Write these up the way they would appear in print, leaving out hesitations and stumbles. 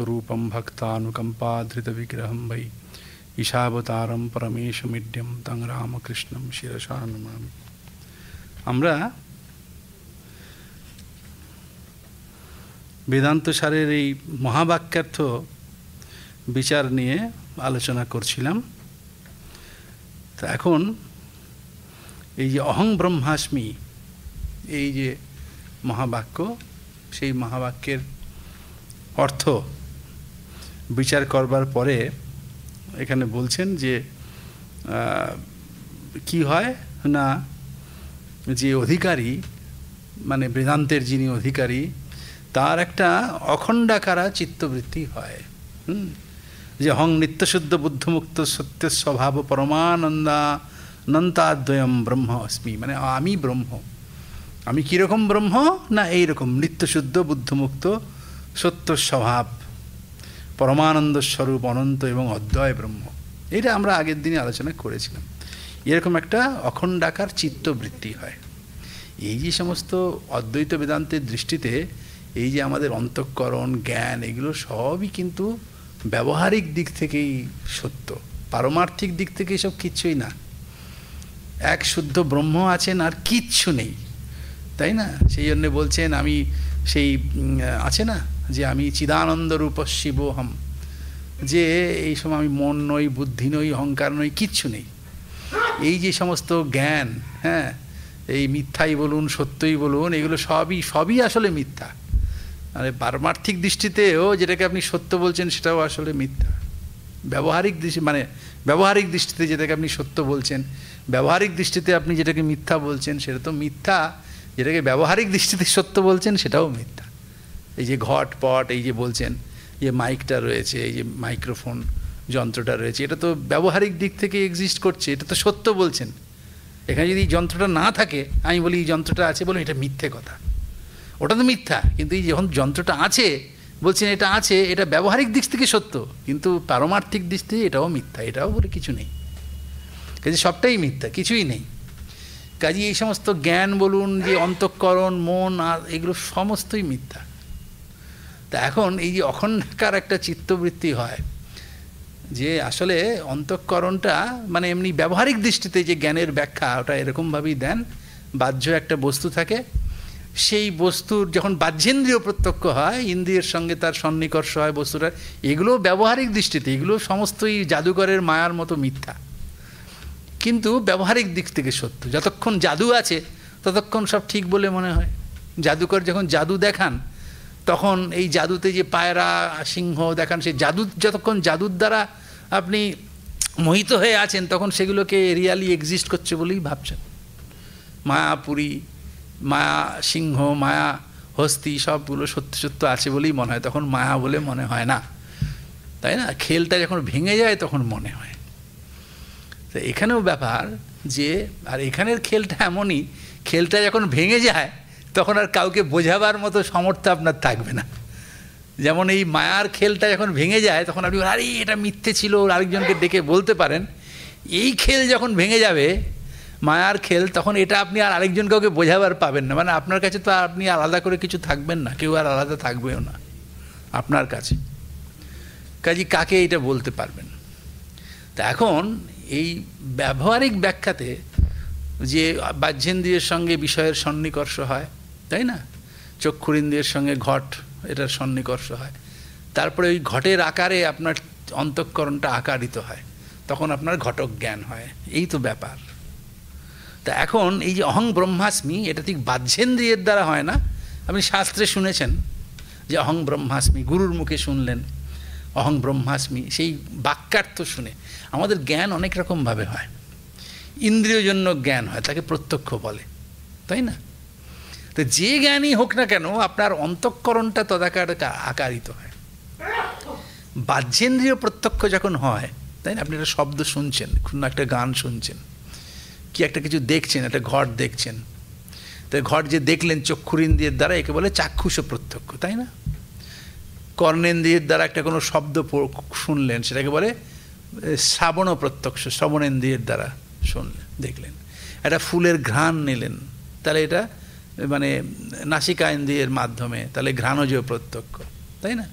रूपम भक्तानुकंपाधृत विग्रहं वै ईशावतारम परमेशमिड्यम तं रामकृष्णं शिरसा नमामि। আমরা বেদান্ত সারের এই মহাবাক্যার্থ বিচার নিয়ে আলোচনা করছিলাম। তো এখন এই যে অহং ব্রহ্মাস্মি, এই যে মহাবাক্য, সেই মহাবাক্যের অর্থ বিচার করবার পরে এখানে বলছেন যে কি হয় না, যে অধিকারী মানে বেদান্তের যিনি অধিকারী তার একটা অখণ্ডাকারা চিত্তবৃত্তি হয়। যে হং নিত্যশুদ্ধ বুদ্ধমুক্ত সত্য স্বভাব পরমানন্দানন্তাদ্বয়ম ব্রহ্ম অস্মি, মানে আমি ব্রহ্ম। আমি কীরকম ব্রহ্ম না এইরকম নিত্যশুদ্ধ বুদ্ধমুক্ত সত্য স্বভাব পরমানন্দ স্বরূপ অনন্ত এবং অদ্বয় ব্রহ্ম। এটা আমরা আগের দিনে আলোচনা করেছিলাম। এরকম একটা অখণ্ডাকার চিত্তবৃত্তি হয়। এই যে সমস্ত অদ্বৈত বেদান্তের দৃষ্টিতে এই যে আমাদের অন্তঃকরণ জ্ঞান এগুলো সবই কিন্তু ব্যবহারিক দিক থেকেই সত্য, পারমার্থিক দিক থেকে এসব কিচ্ছুই না। এক শুদ্ধ ব্রহ্ম আছেন আর কিচ্ছু নেই, তাই না? সেই জন্যে বলছেন আমি সেই আছে না যে আমি চিদানন্দ রূপ শিবোহম, যে এই সময় আমি মন নই, বুদ্ধি নই, অহংকার নই, কিচ্ছু নেই। এই যে সমস্ত জ্ঞান, হ্যাঁ, এই মিথ্যাই বলুন সত্যই বলুন, এগুলো সবই আসলে মিথ্যা। মানে পারমার্থিক দৃষ্টিতেও যেটাকে আপনি সত্য বলছেন সেটাও আসলে মিথ্যা। ব্যবহারিক দৃষ্টি মানে ব্যবহারিক দৃষ্টিতে যেটাকে আপনি সত্য বলছেন, ব্যবহারিক দৃষ্টিতে আপনি যেটাকে মিথ্যা বলছেন সেটা তো মিথ্যা। যেটাকে ব্যবহারিক দৃষ্টিতে সত্য বলছেন সেটাও মিথ্যা। এই যে ঘট পট, এই যে বলছেন যে মাইকটা রয়েছে, এই যে মাইক্রোফোন যন্ত্রটা রয়েছে, এটা তো ব্যবহারিক দিক থেকে এক্সিস্ট করছে, এটা তো সত্য বলছেন। এখানে যদি এই যন্ত্রটা না থাকে, আমি বলি এই যন্ত্রটা আছে, বলুন এটা মিথ্যে কথা, ওটা তো মিথ্যা। কিন্তু এই যখন যন্ত্রটা আছে বলছেন এটা আছে, এটা ব্যবহারিক দিক থেকে সত্য, কিন্তু পারমার্থিক দিক থেকে এটাও মিথ্যা, এটাও বলে কিছু নেই। কাজে সবটাই মিথ্যা, কিছুই নেই। কাজে এই সমস্ত জ্ঞান বলুন, যে অন্তঃকরণ মন আর এগুলো সমস্তই মিথ্যা। তা এখন এই যে অখণ্ডাকার একটা চিত্তবৃত্তি হয়, যে আসলে অন্তঃকরণটা মানে এমনি ব্যবহারিক দৃষ্টিতে যে জ্ঞানের ব্যাখ্যা ওটা এরকমভাবেই দেন। বাহ্য একটা বস্তু থাকে, সেই বস্তুর যখন বাহ্যেন্দ্রিয় প্রত্যক্ষ হয়, ইন্দ্রিয়ের সঙ্গে তার সন্নিকর্ষ হয় বস্তুটা, এগুলো ব্যবহারিক দৃষ্টিতে এগুলো সমস্তই জাদুকরের মায়ার মতো মিথ্যা, কিন্তু ব্যবহারিক দিক থেকে সত্য। যতক্ষণ জাদু আছে ততক্ষণ সব ঠিক বলে মনে হয়। জাদুকর যখন জাদু দেখান তখন এই জাদুতে যে পায়রা সিংহ দেখান, সেই জাদু যতক্ষণ জাদুর দ্বারা আপনি মোহিত হয়ে আছেন তখন সেগুলোকে রিয়ালি এক্সিস্ট করছে বলেই ভাবছেন। মায়াপুরী, মায়া সিংহ, মায়া হস্তি সবগুলো সত্য সত্য আছে বলেই মনে হয়, তখন মায়া বলে মনে হয় না, তাই না? খেলটা যখন ভেঙে যায় তখন মনে হয়। তো এখানেও ব্যাপার যে, আর এখানের খেলটা এমনই, খেলটা যখন ভেঙে যায় তখন আর কাউকে বোঝাবার মতো সামর্থ্য আপনার থাকবে না। যেমন এই মায়ার খেলটা যখন ভেঙে যায় তখন আপনি আরে এটা মিথ্যে ছিল আরেকজনকে ডেকে বলতে পারেন। এই খেল যখন ভেঙে যাবে, মায়ার খেল, তখন এটা আপনি আর আরেকজন কাউকে বোঝাবার পাবেন না। মানে আপনার কাছে তো আপনি আলাদা করে কিছু থাকবেন না, কেউ আর আলাদা থাকবেও না আপনার কাছে। কাজে কাকে এটা বলতে পারবেন? তা এখন এই ব্যবহারিক ব্যাখ্যাতে যে বাহ্যেন্দ্রিয়ের সঙ্গে বিষয়ের সন্নিকর্ষ হয়, তাই না? চক্ষুরিন্দ্রিয়ের সঙ্গে ঘট, এটার সন্নিকর্ষ হয়, তারপরে ওই ঘটের আকারে আপনার অন্তঃকরণটা আকারিত হয়, তখন আপনার ঘটক জ্ঞান হয়। এই তো ব্যাপার। তা এখন এই যে অহং ব্রহ্মাস্মি, এটা ঠিক বাহ্যেন্দ্রিয়ের দ্বারা হয় না। আপনি শাস্ত্রে শুনেছেন যে অহং ব্রহ্মাস্মি, গুরুর মুখে শুনলেন অহং ব্রহ্মাস্মি, সেই বাক্যার্থ শুনে আমাদের জ্ঞান অনেক রকমভাবে হয়। ইন্দ্রিয়জন্য জ্ঞান হয়, তাকে প্রত্যক্ষ বলে, তাই না? তো যে জ্ঞানই হোক না কেন আপনার অন্তঃকরণটা তদাকার আকারিত হয়। বাহ্যেন্দ্রিয় প্রত্যক্ষ যখন হয়, তাই না? আপনি একটা শব্দ শুনছেন, কোনো একটা গান শুনছেন, কি একটা কিছু দেখছেন, একটা ঘট দেখছেন, তো ঘট যে দেখলেন চক্ষুরিন্দ্রিয়ের দ্বারা, একে বলে চাক্ষুষ প্রত্যক্ষ, তাই না? কর্ণেন্দ্রিয়ের দ্বারা একটা কোনো শব্দ শুনলেন, সেটাকে বলে শ্রাবণ প্রত্যক্ষ, শ্রবণেন্দ্রিয়ের দ্বারা শুনলেন দেখলেন। একটা ফুলের ঘ্রাণ নিলেন, তাহলে এটা মানে নাসিকা ইন্দ্রিয়ের মাধ্যমে, তাহলে ঘ্রাণজ প্রত্যক্ষ, তাই না?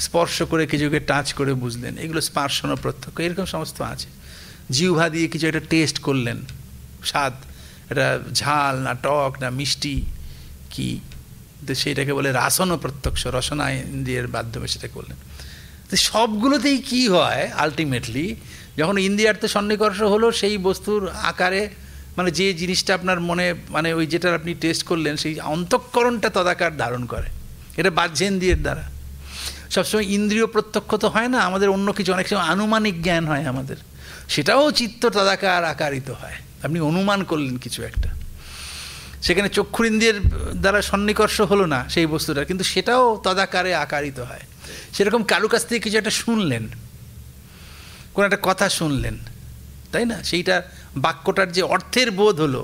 স্পর্শ করে কিছুকে টাচ করে বুঝলেন, এগুলো স্পর্শন প্রত্যক্ষ, এরকম সমস্ত আছে। জিহ্বা দিয়ে কিছু একটা টেস্ট করলেন, স্বাদ, এটা ঝাল না টক না মিষ্টি কি, তো সেইটাকে বলে রাসন প্রত্যক্ষ, রসনা ইন্দ্রিয়ের মাধ্যমে সেটা করলেন। তো সবগুলোতেই কি হয় আলটিমেটলি, যখন ইন্দ্রিয়ার্থ সন্নিকর্ষ হলো সেই বস্তুর আকারে, মানে যে জিনিসটা আপনার মনে, মানে ওই যেটা আপনি টেস্ট করলেন সেই অন্তঃকরণটা তদাকার ধারণ করে। এটা বাহ্যেন্দ্রিয়ের দ্বারা। সবসময় ইন্দ্রিয় প্রত্যক্ষ তো হয় না, আমাদের অন্য কিছু অনেক সময় আনুমানিক জ্ঞান হয় আমাদের, সেটাও চিত্ত তদাকার আকারিত হয়। আপনি অনুমান করলেন কিছু একটা, সেখানে চক্ষুরিন্দ্রিয়ের দ্বারা সন্নিকর্ষ হলো না সেই বস্তুটা, কিন্তু সেটাও তদাকারে আকারিত হয়। সেরকম কারো কাছ থেকে কিছু একটা শুনলেন, কোনো একটা কথা শুনলেন, তাই না, সেইটা বাক্যটার যে অর্থের বোধ হলো,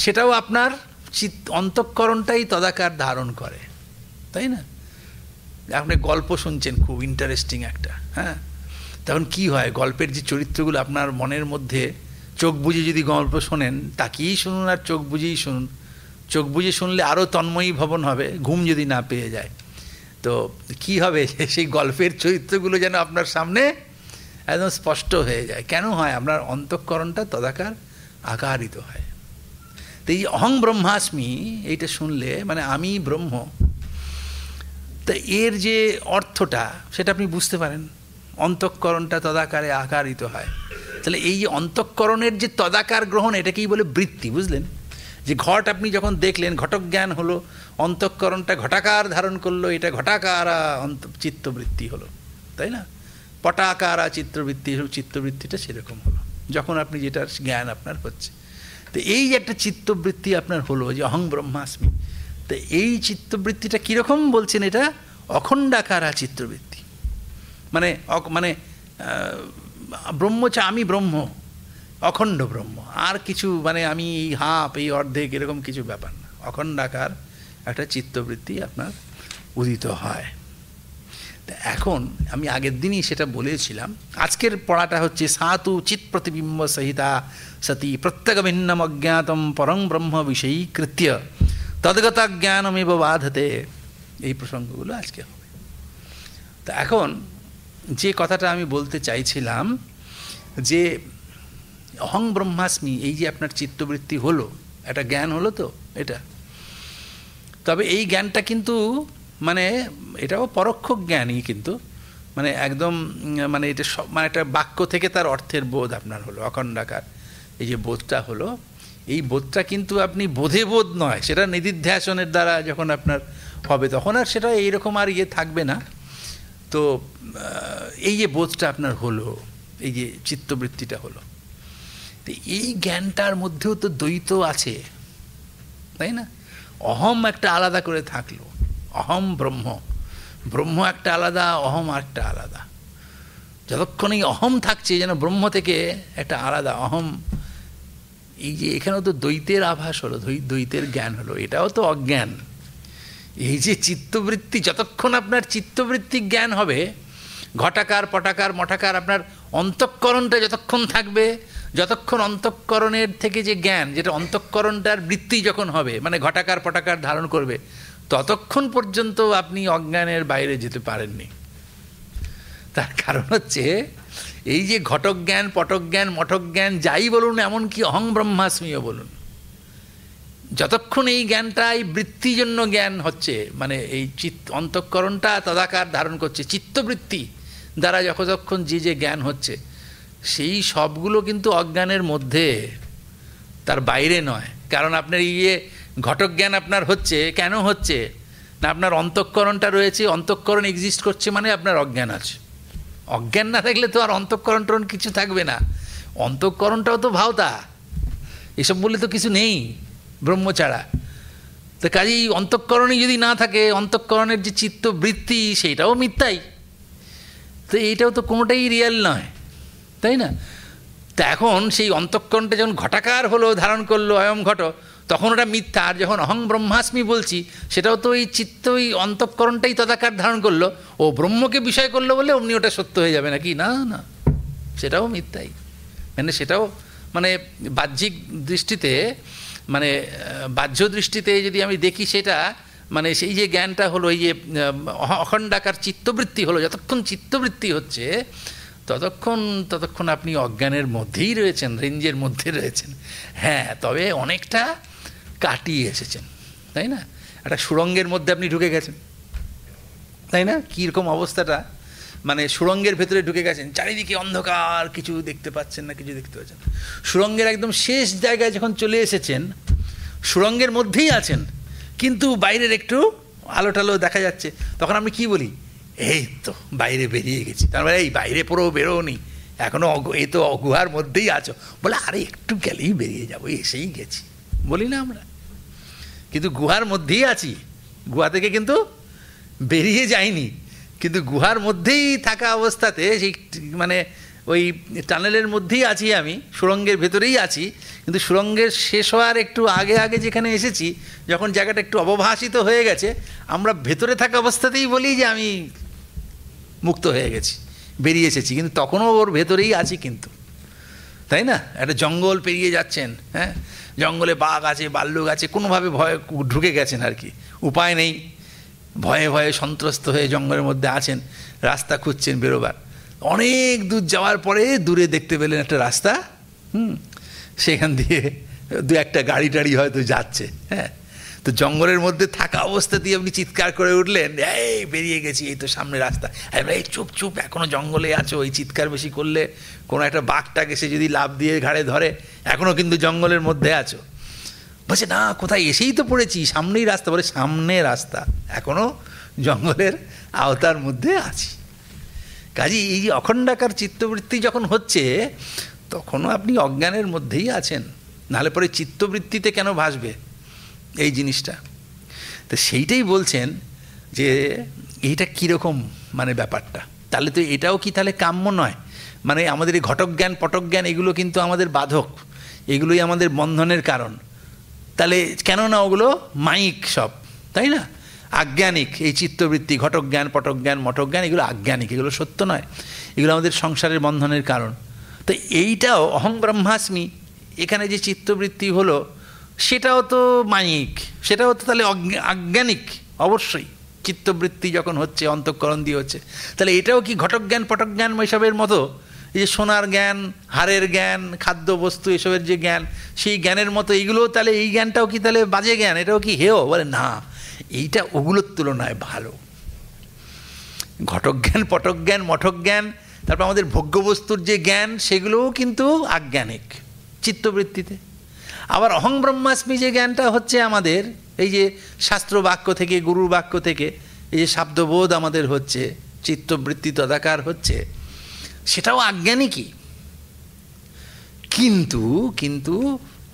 সেটাও আপনার অন্তঃকরণটাই তদাকার ধারণ করে, তাই না। আপনি গল্প শুনছেন খুব ইন্টারেস্টিং একটা, হ্যাঁ, তখন কি হয়, গল্পের যে চরিত্রগুলো আপনার মনের মধ্যে, চোখ বুজে যদি গল্প শোনেন, তাকিয়েই শুনুন আর চোখ বুঝেই শুনুন, চোখ বুজে শুনলে আরও তন্ময়ী ভবন হবে, ঘুম যদি না পেয়ে যায়, তো কি হবে, সেই গল্পের চরিত্রগুলো যেন আপনার সামনে একদম স্পষ্ট হয়ে যায়। কেন হয়, আপনার অন্তঃকরণটা তদাকার আকারিত হয়। তো এই অহং ব্রহ্মাস্মি এইটা শুনলে, মানে আমি ব্রহ্ম, তা এর যে অর্থটা সেটা আপনি বুঝতে পারেন, অন্তঃকরণটা তদাকারে আকারিত হয়। তাহলে এই যে অন্তঃকরণের যে তদাকার গ্রহণ, এটাকেই বলে বৃত্তি, বুঝলেন। যে ঘট আপনি যখন দেখলেন, ঘটক জ্ঞান হলো, অন্তঃকরণটা ঘটাকার ধারণ করলো, এটা ঘটাকারা চিত্তবৃত্তি হলো, তাই না। পটাকারা চিত্তবৃত্তি, চিত্তবৃত্তিটা সেরকম হলো যখন আপনি যেটার জ্ঞান আপনার হচ্ছে। তো এই যে একটা চিত্তবৃত্তি আপনার হলো, যে অহং ব্রহ্মাস্মি, তো এই চিত্তবৃত্তিটা কীরকম বলছেন, এটা অখণ্ডাকারা চিত্তবৃত্তি, মানে মানে ব্রহ্ম আমি ব্রহ্ম, অখণ্ড ব্রহ্ম, আর কিছু মানে আমি এই হাফ এই অর্ধেক এরকম কিছু ব্যাপার না, অখণ্ডাকার একটা চিত্তবৃত্তি আপনার উদিত হয়। তা এখন আমি আগের দিনই সেটা বলেছিলাম, আজকের পড়াটা হচ্ছে সাতু চিৎ প্রতিবিম্ব সহিতা সতি প্রত্যেক ভিন্নম অজ্ঞাতম পরং ব্রহ্ম বিষয়ীকৃত্য তদ্গত জ্ঞানমেব বাধতে, এই প্রসঙ্গগুলো আজকে হবে। তা এখন যে কথাটা আমি বলতে চাইছিলাম, যে অহং ব্রহ্মাস্মি, এই যে আপনার চিত্তবৃত্তি হলো, একটা জ্ঞান হলো তো এটা, তবে এই জ্ঞানটা কিন্তু মানে এটাও পরোক্ষ জ্ঞানই, কিন্তু মানে একদম মানে এটা সব, মানে একটা বাক্য থেকে তার অর্থের বোধ আপনার হলো, অখণ্ডাকার এই যে বোধটা হলো, এই বোধটা কিন্তু আপনি বোধে বোধ নয়, সেটা নিদিধ্যাসনের দ্বারা যখন আপনার হবে তখন আর সেটা এইরকম আর থাকবে না। তো এই যে বোধটা আপনার হলো, এই যে চিত্তবৃত্তিটা হলো, তো এই জ্ঞানটার মধ্যেও তো দ্বৈত আছে, তাই না। অহম একটা আলাদা করে থাকলো, অহম ব্রহ্ম, ব্রহ্ম একটা আলাদা, অহম একটা আলাদা। যতক্ষণ এই অহম থাকছে যেন ব্রহ্ম থেকে একটা আলাদা অহম, এই যে এখানেও তো দ্বৈতের আভাস হলো, দ্বৈতের জ্ঞান হলো, এটাও তো অজ্ঞান। এই যে চিত্তবৃত্তি, যতক্ষণ আপনার চিত্তবৃত্তি জ্ঞান হবে, ঘটাকার পটাকার মঠাকার আপনার অন্তঃকরণটা যতক্ষণ থাকবে, যতক্ষণ অন্তঃকরণের থেকে যে জ্ঞান, যেটা অন্তঃকরণটার বৃত্তি যখন হবে, মানে ঘটাকার পটাকার ধারণ করবে, ততক্ষণ পর্যন্ত আপনি অজ্ঞানের বাইরে যেতে পারেননি। তার কারণ হচ্ছে এই যে ঘটক জ্ঞান, পটক জ্ঞান, মঠক জ্ঞান যাই বলুন, এমনকি অহং ব্রহ্মাস্মিও বলুন, যতক্ষণ এই জ্ঞানটা এই বৃত্তির জন্য জ্ঞান হচ্ছে, মানে এই অন্তঃকরণটা তদাকার ধারণ করছে চিত্তবৃত্তি দ্বারা, যতক্ষণ যে জ্ঞান হচ্ছে, সেই সবগুলো কিন্তু অজ্ঞানের মধ্যে, তার বাইরে নয়। কারণ আপনার ইয়ে ঘটক জ্ঞান আপনার হচ্ছে, কেন হচ্ছে না, আপনার অন্তঃকরণটা রয়েছে, অন্তঃকরণ এক্সিস্ট করছে, মানে আপনার অজ্ঞান আছে। অজ্ঞান না থাকলে তো আর অন্তঃকরণ টরণ কিছু থাকবে না, অন্তঃকরণটাও তো ভাওতা, এসব বলে তো কিছু নেই ব্রহ্ম ছাড়া। তো কাজেই অন্তঃকরণই যদি না থাকে, অন্তঃকরণের যে চিত্তবৃত্তি সেইটাও মিথ্যাই, তো এইটাও তো কোনোটাই রিয়েল নয়, তাই না। তা এখন সেই অন্তঃকরণটা যখন ঘটাকার হলো, ধারণ করলো অয়ম ঘট, তখন ওটা মিথ্যা। আর যখন অহং ব্রহ্মাস্মি বলছি, সেটাও তো এই চিত্ত, ওই অন্তঃকরণটাই তদাকার ধারণ করলো, ও ব্রহ্মকে বিষয় করলো বলে অমনি ওটা সত্য হয়ে যাবে নাকি, না না, সেটাও মিথ্যাই। মানে সেটাও মানে বাহ্যিক দৃষ্টিতে, মানে বাহ্য দৃষ্টিতে যদি আমি দেখি, সেটা মানে সেই যে জ্ঞানটা হলো, এই যে অখণ্ডাকার চিত্তবৃত্তি হলো, যতক্ষণ চিত্তবৃত্তি হচ্ছে ততক্ষণ আপনি অজ্ঞানের মধ্যেই রয়েছেন, রেঞ্জের মধ্যে রয়েছেন। হ্যাঁ, তবে অনেকটা কাটিয়ে এসেছেন, তাই না? একটা সুড়ঙ্গের মধ্যে আপনি ঢুকে গেছেন, তাই না? কীরকম অবস্থাটা, মানে সুড়ঙ্গের ভেতরে ঢুকে গেছেন, চারিদিকে অন্ধকার, কিছু দেখতে পাচ্ছেন না, কিছু দেখতে পাচ্ছেন। সুড়ঙ্গের একদম শেষ জায়গায় যখন চলে এসেছেন, সুড়ঙ্গের মধ্যেই আছেন, কিন্তু বাইরের একটু আলো টালো দেখা যাচ্ছে, তখন আমি কি বলি? এই তো বাইরে বেরিয়ে গেছি। তার মানে এই বাইরে পুরো বেরোনি, এখনও এই তো গুহার মধ্যেই আছো। বলে আরে একটু গেলেই বেরিয়ে যাবো, এসেই গেছি, বলি না আমরা? কিন্তু গুহার মধ্যেই আছি, গুহা থেকে কিন্তু বেরিয়ে যায়নি, কিন্তু গুহার মধ্যেই থাকা অবস্থাতে সেই মানে ওই টানেলের মধ্যেই আছি, আমি সুড়ঙ্গের ভেতরেই আছি, কিন্তু সুড়ঙ্গের শেষ হওয়ার একটু আগে আগে যেখানে এসেছি, যখন জায়গাটা একটু অবভাসিত হয়ে গেছে, আমরা ভেতরে থাকা অবস্থাতেই বলি যে আমি মুক্ত হয়ে গেছি, বেরিয়ে এসেছি, কিন্তু তখনও ওর ভেতরেই আছি কিন্তু, তাই না? একটা জঙ্গল পেরিয়ে যাচ্ছেন, হ্যাঁ, জঙ্গলে বাঘ আছে, ভাল্লুক আছে, কোনোভাবে ভয়ে ঢুকে গেছেন আর কি, উপায় নেই, ভয়ে ভয়ে সন্ত্রস্ত হয়ে জঙ্গলের মধ্যে আছেন, রাস্তা খুঁজছেন বেরোবার। অনেক দূর যাওয়ার পরে দূরে দেখতে পেলেন একটা রাস্তা, সেখান দিয়ে দু একটা গাড়ি টাড়ি হয়তো যাচ্ছে, হ্যাঁ। তো জঙ্গলের মধ্যে থাকা অবস্থাতেই আপনি চিৎকার করে উঠলেন, এই বেরিয়ে গেছি, এই তো সামনে রাস্তা। এই চুপ চুপ, এখনও জঙ্গলে আছো, এই চিৎকার বেশি করলে কোনো একটা বাঘটাকে সে যদি লাফ দিয়ে ঘাড়ে ধরে, এখনও কিন্তু জঙ্গলের মধ্যে আছো। বলছে না, কোথায় এসেই তো পড়েছি, সামনেই রাস্তা। বলে সামনে রাস্তা, এখনও জঙ্গলের আওতার মধ্যে আছি। কাজেই এই যে অখণ্ডাকার চিত্তবৃত্তি যখন হচ্ছে, তখনও আপনি অজ্ঞানের মধ্যেই আছেন, নাহলে পরে চিত্তবৃত্তিতে কেন ভাসবে এই জিনিসটা? তো সেইটাই বলছেন যে এইটা কীরকম মানে ব্যাপারটা, তাহলে তো এটাও কি তাহলে কাম্য নয়? মানে আমাদের এই ঘটক জ্ঞান পটক জ্ঞান এগুলো কিন্তু আমাদের বাধক, এগুলোই আমাদের বন্ধনের কারণ। তাহলে কেননা ওগুলো মাইক সব, তাই না? আজ্ঞানিক এই চিত্তবৃত্তি, ঘটক জ্ঞান পটক জ্ঞান মটক জ্ঞান, এগুলো আজ্ঞানিক, এগুলো সত্য নয়, এগুলো আমাদের সংসারের বন্ধনের কারণ। তো এইটাও অহং ব্রহ্মাস্মি, এখানে যে চিত্তবৃত্তি হলো সেটাও তো মাইক, সেটাও তো তাহলে আজ্ঞানিক অবশ্যই। চিত্তবৃত্তি যখন হচ্ছে অন্তঃকরণ দিয়ে হচ্ছে, তাহলে এটাও কি ঘটক জ্ঞান পটক জ্ঞান এসবের মতো? এই যে সোনার জ্ঞান, হাড়ের জ্ঞান, খাদ্যবস্তু এসবের যে জ্ঞান, সেই জ্ঞানের মতো এইগুলোও তাহলে, এই জ্ঞানটাও কি তাহলে বাজে জ্ঞান? এটাও কি হেয়? বলে না, এইটা ওগুলোর তুলনায় ভালো। ঘটক জ্ঞান পটক জ্ঞান মঠক জ্ঞান, তারপর আমাদের ভোগ্যবস্তুর যে জ্ঞান, সেগুলোও কিন্তু আজ্ঞানিক চিত্তবৃত্তিতে। আবার অহং ব্রহ্মাস্মি যে জ্ঞানটা হচ্ছে আমাদের, এই যে শাস্ত্র বাক্য থেকে, গুরুর বাক্য থেকে এই যে শব্দবোধ আমাদের হচ্ছে, চিত্তবৃত্তি তদাকার হচ্ছে, সেটাও আজ্ঞানিকই। কিন্তু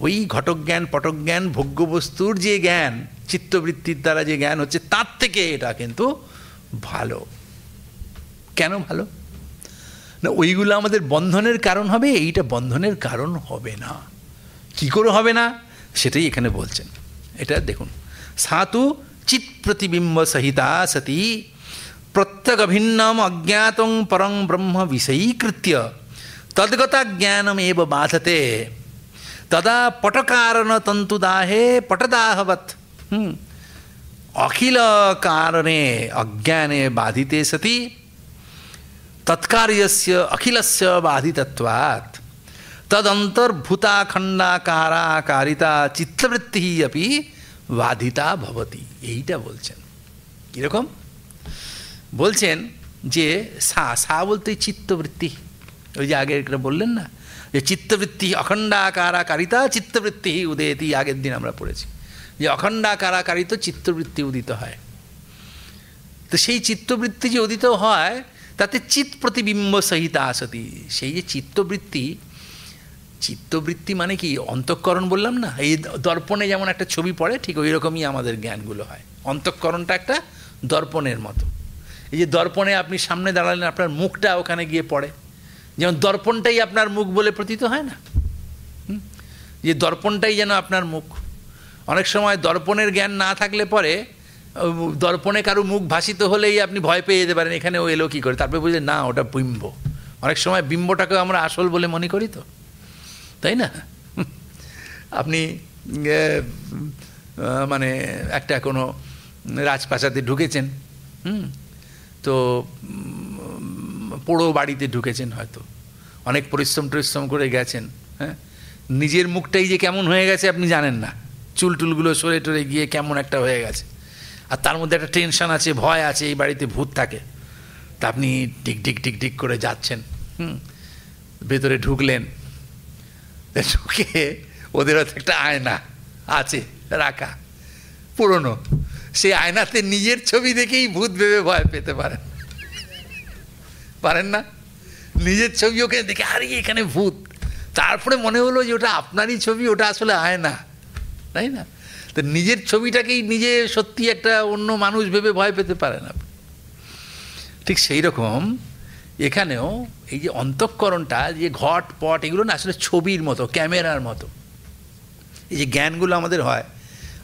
ওই ঘটক জ্ঞান পটক জ্ঞান ভোগ্যবস্তুর যে জ্ঞান, চিত্তবৃত্তির দ্বারা যে জ্ঞান হচ্ছে, তার থেকে এটা কিন্তু ভালো। কেন ভালো? না ওইগুলো আমাদের বন্ধনের কারণ হবে, এইটা বন্ধনের কারণ হবে না। কি করে হবে না সেটাই এখানে বলছেন। এটা দেখুন, সাতু চিৎ প্রতিবিম্ব সহিতা সতি প্রত্যগভিন্নম অজ্ঞাতং পরং ব্রহ্ম বিষয়ীকৃত্য তদ্গতা জ্ঞানমেব বাধতে তদা পটকারণ তন্তুদাহে পটদাহবৎ অখিল কারণে অজ্ঞানে বাধিতে সতি তৎকার্যস্য অখিলস্য বাধিতত্বাৎ তদন্তর্ভূতাখণ্ডাকারাকারিতা চিত্তবৃত্তি আপি বাধিতা ভবতি। এইটা বলছেন। কীরকম বলছেন? যে সা বলতে চিত্তবৃত্তি, ওই যে আগে এটা বললেন না যে চিত্তবৃত্তি অখণ্ডাকারাকারিতা চিত্তবৃত্তি উদেতি, আগের দিন আমরা পড়েছি যে অখণ্ডাকারাকারিত চিত্তবৃত্তি উদিত হয়। তো সেই চিত্তবৃত্তি যে উদিত হয়, তাতে চিৎ প্রতিবিম্ব সহিতা আসতি। সেই যে চিত্তবৃত্তি মানে কি? অন্তঃকরণ বললাম না, এই দর্পণে যেমন একটা ছবি পড়ে, ঠিক ওই রকমই আমাদের জ্ঞানগুলো হয়। অন্তঃকরণটা একটা দর্পণের মতো। এই যে দর্পণে আপনি সামনে দাঁড়ালেন, আপনার মুখটা ওখানে গিয়ে পড়ে, যেমন দর্পণটাই আপনার মুখ বলে প্রতীত হয় না? যে দর্পণটাই যেন আপনার মুখ। অনেক সময় দর্পণের জ্ঞান না থাকলে পরে দর্পণে কারো মুখ ভাসিত হলেই আপনি ভয় পেয়ে যেতে পারেন, এখানে ও এলো কী করে, তারপরে বুঝলেন না ওটা বিম্ব। অনেক সময় বিম্বটাকেও আমরা আসল বলে মনে করি, তো তাই না? আপনি মানে একটা কোনো রাজপ্রাসাদে ঢুকেছেন, তো পোড়ো বাড়িতে ঢুকেছেন, হয়তো অনেক পরিশ্রম করে গেছেন, হ্যাঁ, নিজের মুখটাই যে কেমন হয়ে গেছে আপনি জানেন না, চুল টুলগুলো সরে টরে গিয়ে কেমন একটা হয়ে গেছে, আর তার মধ্যে একটা টেনশন আছে, ভয় আছে, এই বাড়িতে ভূত থাকে। তা আপনি টিক করে যাচ্ছেন, ভেতরে ঢুকলেন, ঢুকে ওদের হয়তো একটা আয়না আছে রাখা পুরনো, সেই আয়নাতে নিজের ছবি দেখেই ভূত ভেবে ভয় পেতে পারেন না? নিজের ছবি ওকে দেখে আরে এখানে ভূত, তারপরে মনে হলো যে ওটা আপনারই ছবি, ওটা আসলে আয়না, তাই না? তো নিজের ছবিটাকেই নিজে সত্যি একটা অন্য মানুষ ভেবে ভয় পেতে পারে না। ঠিক সেই রকম এখানেও এই যে অন্তঃকরণটা, যে ঘট পট এগুলো না আসলে ছবির মতো, ক্যামেরার মতো। এই যে জ্ঞানগুলো আমাদের হয়,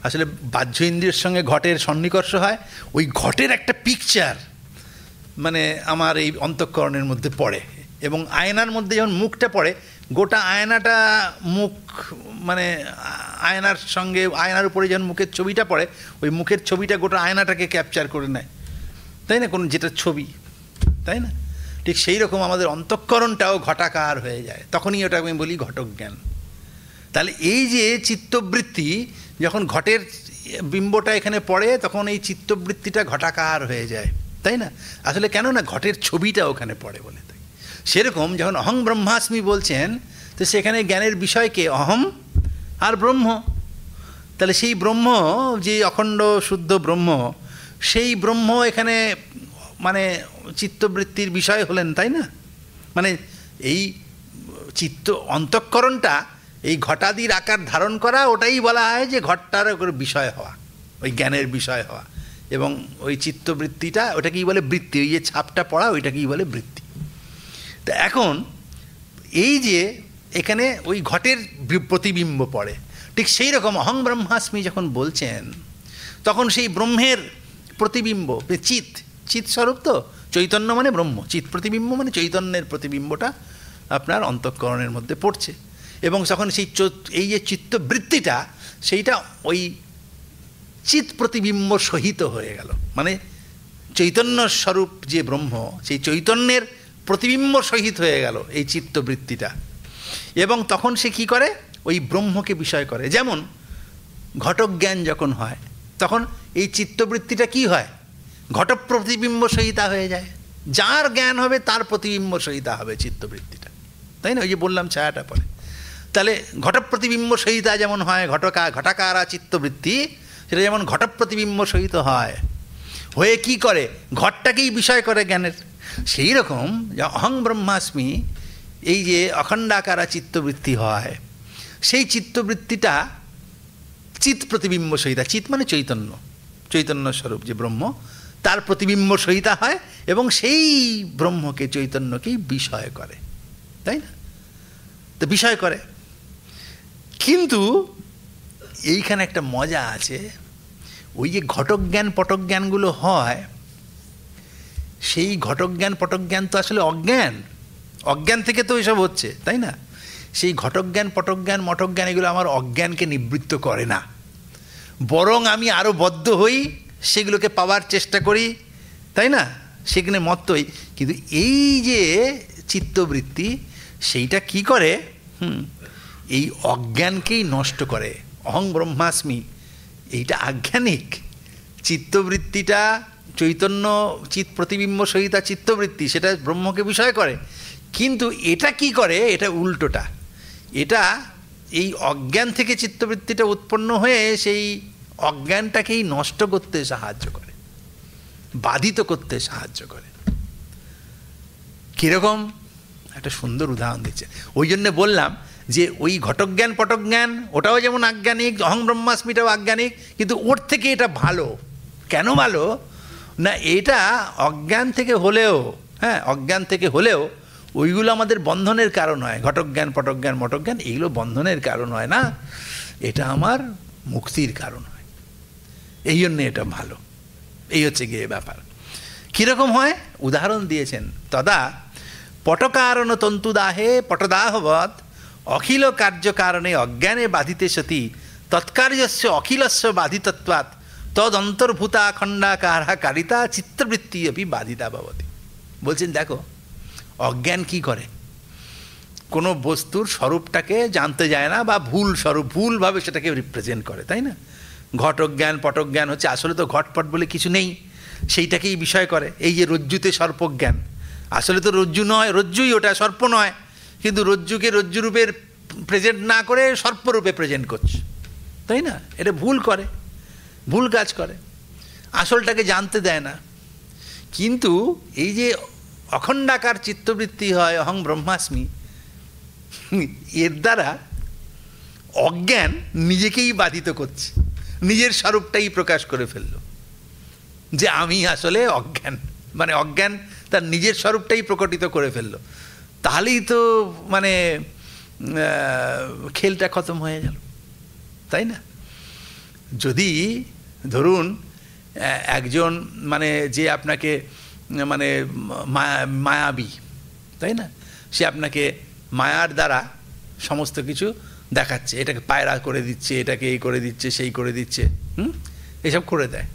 আসলে বাহ্য ইন্দ্রিয়ের সঙ্গে ঘটের সন্নিকর্ষ হয়, ওই ঘটের একটা পিকচার মানে আমার এই অন্তঃকরণের মধ্যে পড়ে, এবং আয়নার মধ্যে যখন মুখটা পড়ে, গোটা আয়নাটা মুখ, মানে আয়নার সঙ্গে, আয়নার উপরে যখন মুখের ছবিটা পড়ে, ওই মুখের ছবিটা গোটা আয়নাটাকে ক্যাপচার করে নেয়, তাই না? কোনো যেটা ছবি, তাই না? ঠিক সেই রকম আমাদের অন্তঃকরণটাও ঘটাকার হয়ে যায়, তখনই ওটা আমি বলি ঘটক জ্ঞান। তাহলে এই যে চিত্তবৃত্তি যখন ঘটের বিম্বটা এখানে পড়ে, তখন এই চিত্তবৃত্তিটা ঘটাকার হয়ে যায়, তাই না? আসলে কেন না, ঘটের ছবিটা ওখানে পড়ে বলে। তাই সেরকম যখন অহং ব্রহ্মাস্মি বলছেন, তো সেখানে জ্ঞানের বিষয়কে অহম আর ব্রহ্ম। তাহলে সেই ব্রহ্ম, যে অখণ্ড শুদ্ধ ব্রহ্ম, সেই ব্রহ্ম এখানে মানে চিত্তবৃত্তির বিষয় হলেন, তাই না? মানে এই চিত্ত অন্তঃকরণটা এই ঘটাদির আকার ধারণ করা, ওটাই বলা হয় যে ঘটটার বিষয় হওয়া, ওই জ্ঞানের বিষয় হওয়া। এবং ওই চিত্তবৃত্তিটা, ওটাকেই বলে বৃত্তি, ওই যে ছাপটা পড়া, ওইটাকেই বলে বৃত্তি। তা এখন এই যে এখানে ওই ঘটের প্রতিবিম্ব পড়ে, ঠিক সেই রকম অহং ব্রহ্মাস্মি যখন বলছেন, তখন সেই ব্রহ্মের প্রতিবিম্ব, চিৎ স্বরূপ, তো চৈতন্য মানে ব্রহ্ম, চিৎ প্রতিবিম্ব মানে চৈতন্যের প্রতিবিম্বটা আপনার অন্তঃকরণের মধ্যে পড়ছে। এবং তখন সেই এই যে চিত্তবৃত্তিটা, সেইটা ওই চিৎ প্রতিবিম্ব সহিত হয়ে গেল, মানে চৈতন্য স্বরূপ যে ব্রহ্ম, সেই চৈতন্যের প্রতিবিম্ব সহিত হয়ে গেল এই চিত্তবৃত্তিটা। এবং তখন সে কি করে, ওই ব্রহ্মকে বিষয় করে। যেমন ঘটক জ্ঞান যখন হয়, তখন এই চিত্তবৃত্তিটা কি হয়, ঘট প্রতিবিম্ব সহিতা হয়ে যায়। যার জ্ঞান হবে তার প্রতিবিম্ব সহিতা হবে চিত্তবৃত্তিটা, তাই না? ওই যে বললাম ছায়াটা পরে। তাহলে ঘট প্রতিবিম্ব সহিতা যেমন হয়, ঘটাকারা চিত্তবৃত্তি, সেটা যেমন ঘট প্রতিবিম্ব সহিত হয়, হয়ে কি করে, ঘটটাকেই বিষয় করে জ্ঞানের। সেই রকম অহং ব্রহ্মাস্মি, এই যে অখণ্ডাকারা চিত্তবৃত্তি হয়, সেই চিত্তবৃত্তিটা চিৎ প্রতিবিম্ব সহিতা, চিৎ মানে চৈতন্য স্বরূপ যে ব্রহ্ম, তার প্রতিবিম্ব সহিতা হয়, এবং সেই ব্রহ্মকে, চৈতন্যকেই বিষয় করে, তাই না? তো বিষয় করে, কিন্তু এইখানে একটা মজা আছে, ওই যে ঘটক জ্ঞান পটক জ্ঞানগুলো হয়, সেই ঘটক জ্ঞান পটক জ্ঞান তো আসলে অজ্ঞান থেকে তো এসব হচ্ছে, তাই না? সেই ঘটক জ্ঞান পটক জ্ঞান মটক জ্ঞান এগুলো আমার অজ্ঞানকে নিবৃত্ত করে না, বরং আমি আরও বদ্ধ হই, সেগুলোকে পাওয়ার চেষ্টা করি, তাই না? সেখানে মত্ত হই। কিন্তু এই যে চিত্তবৃত্তি, সেইটা কি করে, এই অজ্ঞানকেই নষ্ট করে। অহং ব্রহ্মাস্মি, এইটা আজ্ঞানিক চিত্তবৃত্তিটা, চৈতন্য চিৎ প্রতিবিম্ব সহিতা চিত্তবৃত্তি, সেটা ব্রহ্মকে বিষয় করে। কিন্তু এটা কি করে, এটা উল্টোটা, এটা এই অজ্ঞান থেকে চিত্তবৃত্তিটা উৎপন্ন হয়ে সেই অজ্ঞানটাকেই নষ্ট করতে সাহায্য করে, বাধিত করতে সাহায্য করে। কীরকম, একটা সুন্দর উদাহরণ দিচ্ছে। ওই জন্যে বললাম যে ওই ঘটক জ্ঞান পটক জ্ঞান ওটাও যেমন আজ্ঞানিক, অহং ব্রহ্মাস্মিটাও আজ্ঞানিক, কিন্তু ওর থেকে এটা ভালো। কেন ভালো না, এটা অজ্ঞান থেকে হলেও, অজ্ঞান থেকে হলেও ওইগুলো আমাদের বন্ধনের কারণ হয়। ঘটক জ্ঞান পটক জ্ঞান মটক জ্ঞান এইগুলো বন্ধনের কারণ হয় না, এটা আমার মুক্তির কারণ হয়, এই জন্যে এটা ভালো। এই হচ্ছে গিয়ে ব্যাপার। কীরকম হয়, উদাহরণ দিয়েছেন, তদা পটকারণ তন্তুদাহে পটদাহবৎ অখিল কার্যকারণে অজ্ঞানে বাধিতে সতি তৎকার্যস্য অখিলস্য বাধিতত্বাৎ তদ অন্তর্ভূতা খণ্ডাকারা কারিতা চিত্তবৃত্তি আপনি বাধিতা ভবতি। বলছেন দেখো অজ্ঞান কি করে, কোনো বস্তুর স্বরূপটাকে জানতে যায় না, বা ভুল স্বরূপ ভুলভাবে সেটাকে রিপ্রেজেন্ট করে, তাই না? ঘটজ্ঞান পটজ্ঞান হচ্ছে, আসলে তো ঘটপট বলে কিছু নেই, সেইটাকেই বিষয় করে। এই যে রজ্জুতে সর্পজ্ঞান, আসলে তো রজ্জু নয়, রজ্জুই ওটা, সর্প নয়, কিন্তু রজ্জুকে রজ্জুরূপের প্রেজেন্ট না করে সর্পরূপে প্রেজেন্ট করছে, তাই না? এটা ভুল করে, ভুল কাজ করে, আসলটাকে জানতে দেয় না। কিন্তু এই যে অখণ্ডাকার চিত্তবৃত্তি হয় অহং ব্রহ্মাস্মি, এর দ্বারা অজ্ঞান নিজেকেই বাধিত করছে, নিজের স্বরূপটাই প্রকাশ করে ফেলল যে আমি আসলে অজ্ঞান, মানে অজ্ঞান তার নিজের স্বরূপটাই প্রকটিত করে ফেলল। তাহলেই তো মানে খেলটা খতম হয়ে গেল, তাই না? যদি ধরুন একজন মানে যে আপনাকে মানে মায়াবী, তাই না, সে আপনাকে মায়ার দ্বারা সমস্ত কিছু দেখাচ্ছে, এটাকে পায়রা করে দিচ্ছে, এটাকে এই করে দিচ্ছে, সেই করে দিচ্ছে, এসব করে দেয়।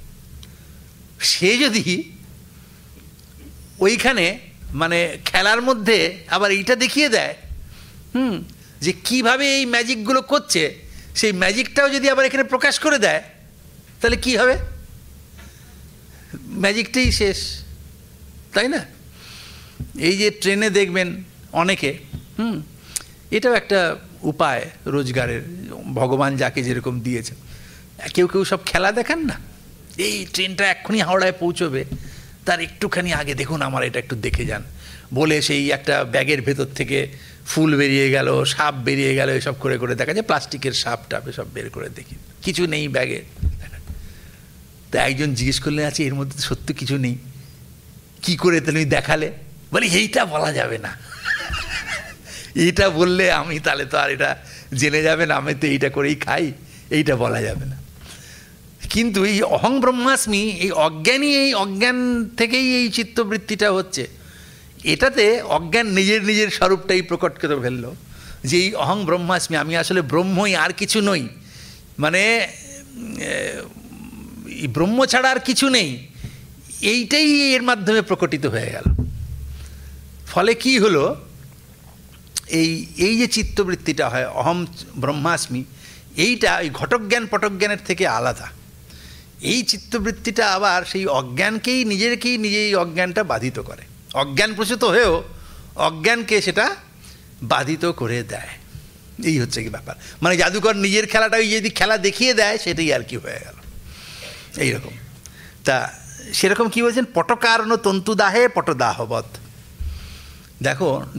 সে যদি ওইখানে মানে খেলার মধ্যে আবার এইটা দেখিয়ে দেয় যে কিভাবে এই ম্যাজিকগুলো করছে, সেই ম্যাজিকটাও যদি আবার এখানে প্রকাশ করে দেয়, তাহলে কি হবে? ম্যাজিকটাই শেষ, তাই না? এই যে ট্রেনে দেখবেন অনেকে, এটাও একটা উপায় রোজগারের, ভগবান যাকে যেরকম দিয়েছে। কেউ কেউ সব খেলা দেখান না, এই ট্রেনটা এক্ষুনি হাওড়ায় পৌঁছবে, তার একটুখানি আগে দেখুন আমার এটা একটু দেখে যান বলে সেই একটা ব্যাগের ভেতর থেকে ফুল বেরিয়ে গেল, সাপ বেরিয়ে গেল, এসব করে করে দেখা যায়, প্লাস্টিকের সাপ টাপ এসব বের করে দেখি, কিছু নেই ব্যাগে। তা একজন জিজ্ঞেস করলে, আছে এর মধ্যে সত্যি কিছু নেই, কি করে তুমি দেখালে? বলি এইটা বলা যাবে না, এইটা বললে আমি তাহলে তো আর এটা জেনে যাবে না, আমি তো এইটা করেই খাই, এইটা বলা যাবে না। কিন্তু এই অহং ব্রহ্মাস্মি, এই অজ্ঞানই, এই অজ্ঞান থেকেই এই চিত্তবৃত্তিটা হচ্ছে। এটাতে অজ্ঞান নিজের নিজের স্বরূপটাই প্রকট করে ফেললো যে এই অহং ব্রহ্মাস্মি, আমি আসলে ব্রহ্মই, আর কিছু নই, মানে ব্রহ্ম ছাড়া আর কিছু নেই, এইটাই এর মাধ্যমে প্রকটিত হয়ে গেল। ফলে কি হলো, এই যে চিত্তবৃত্তিটা হয় অহম ব্রহ্মাস্মি, এইটা এই ঘটজ্ঞান পটজ্ঞানের থেকে আলাদা। এই চিত্তবৃত্তিটা আবার সেই অজ্ঞানকেই নিজেই অজ্ঞানটা বাধিত করে, অজ্ঞান প্রসূত হয়েও অজ্ঞানকে সেটা বাধিত করে দেয়। এই হচ্ছে কি ব্যাপার, মানে জাদুকর নিজের খেলাটা ওই যদি খেলা দেখিয়ে দেয়, সেটাই আর কি হয়ে গেল এইরকম। তা সেরকম কি বলছেন, পটকারণ তন্তুদাহে পটদাহবৎ।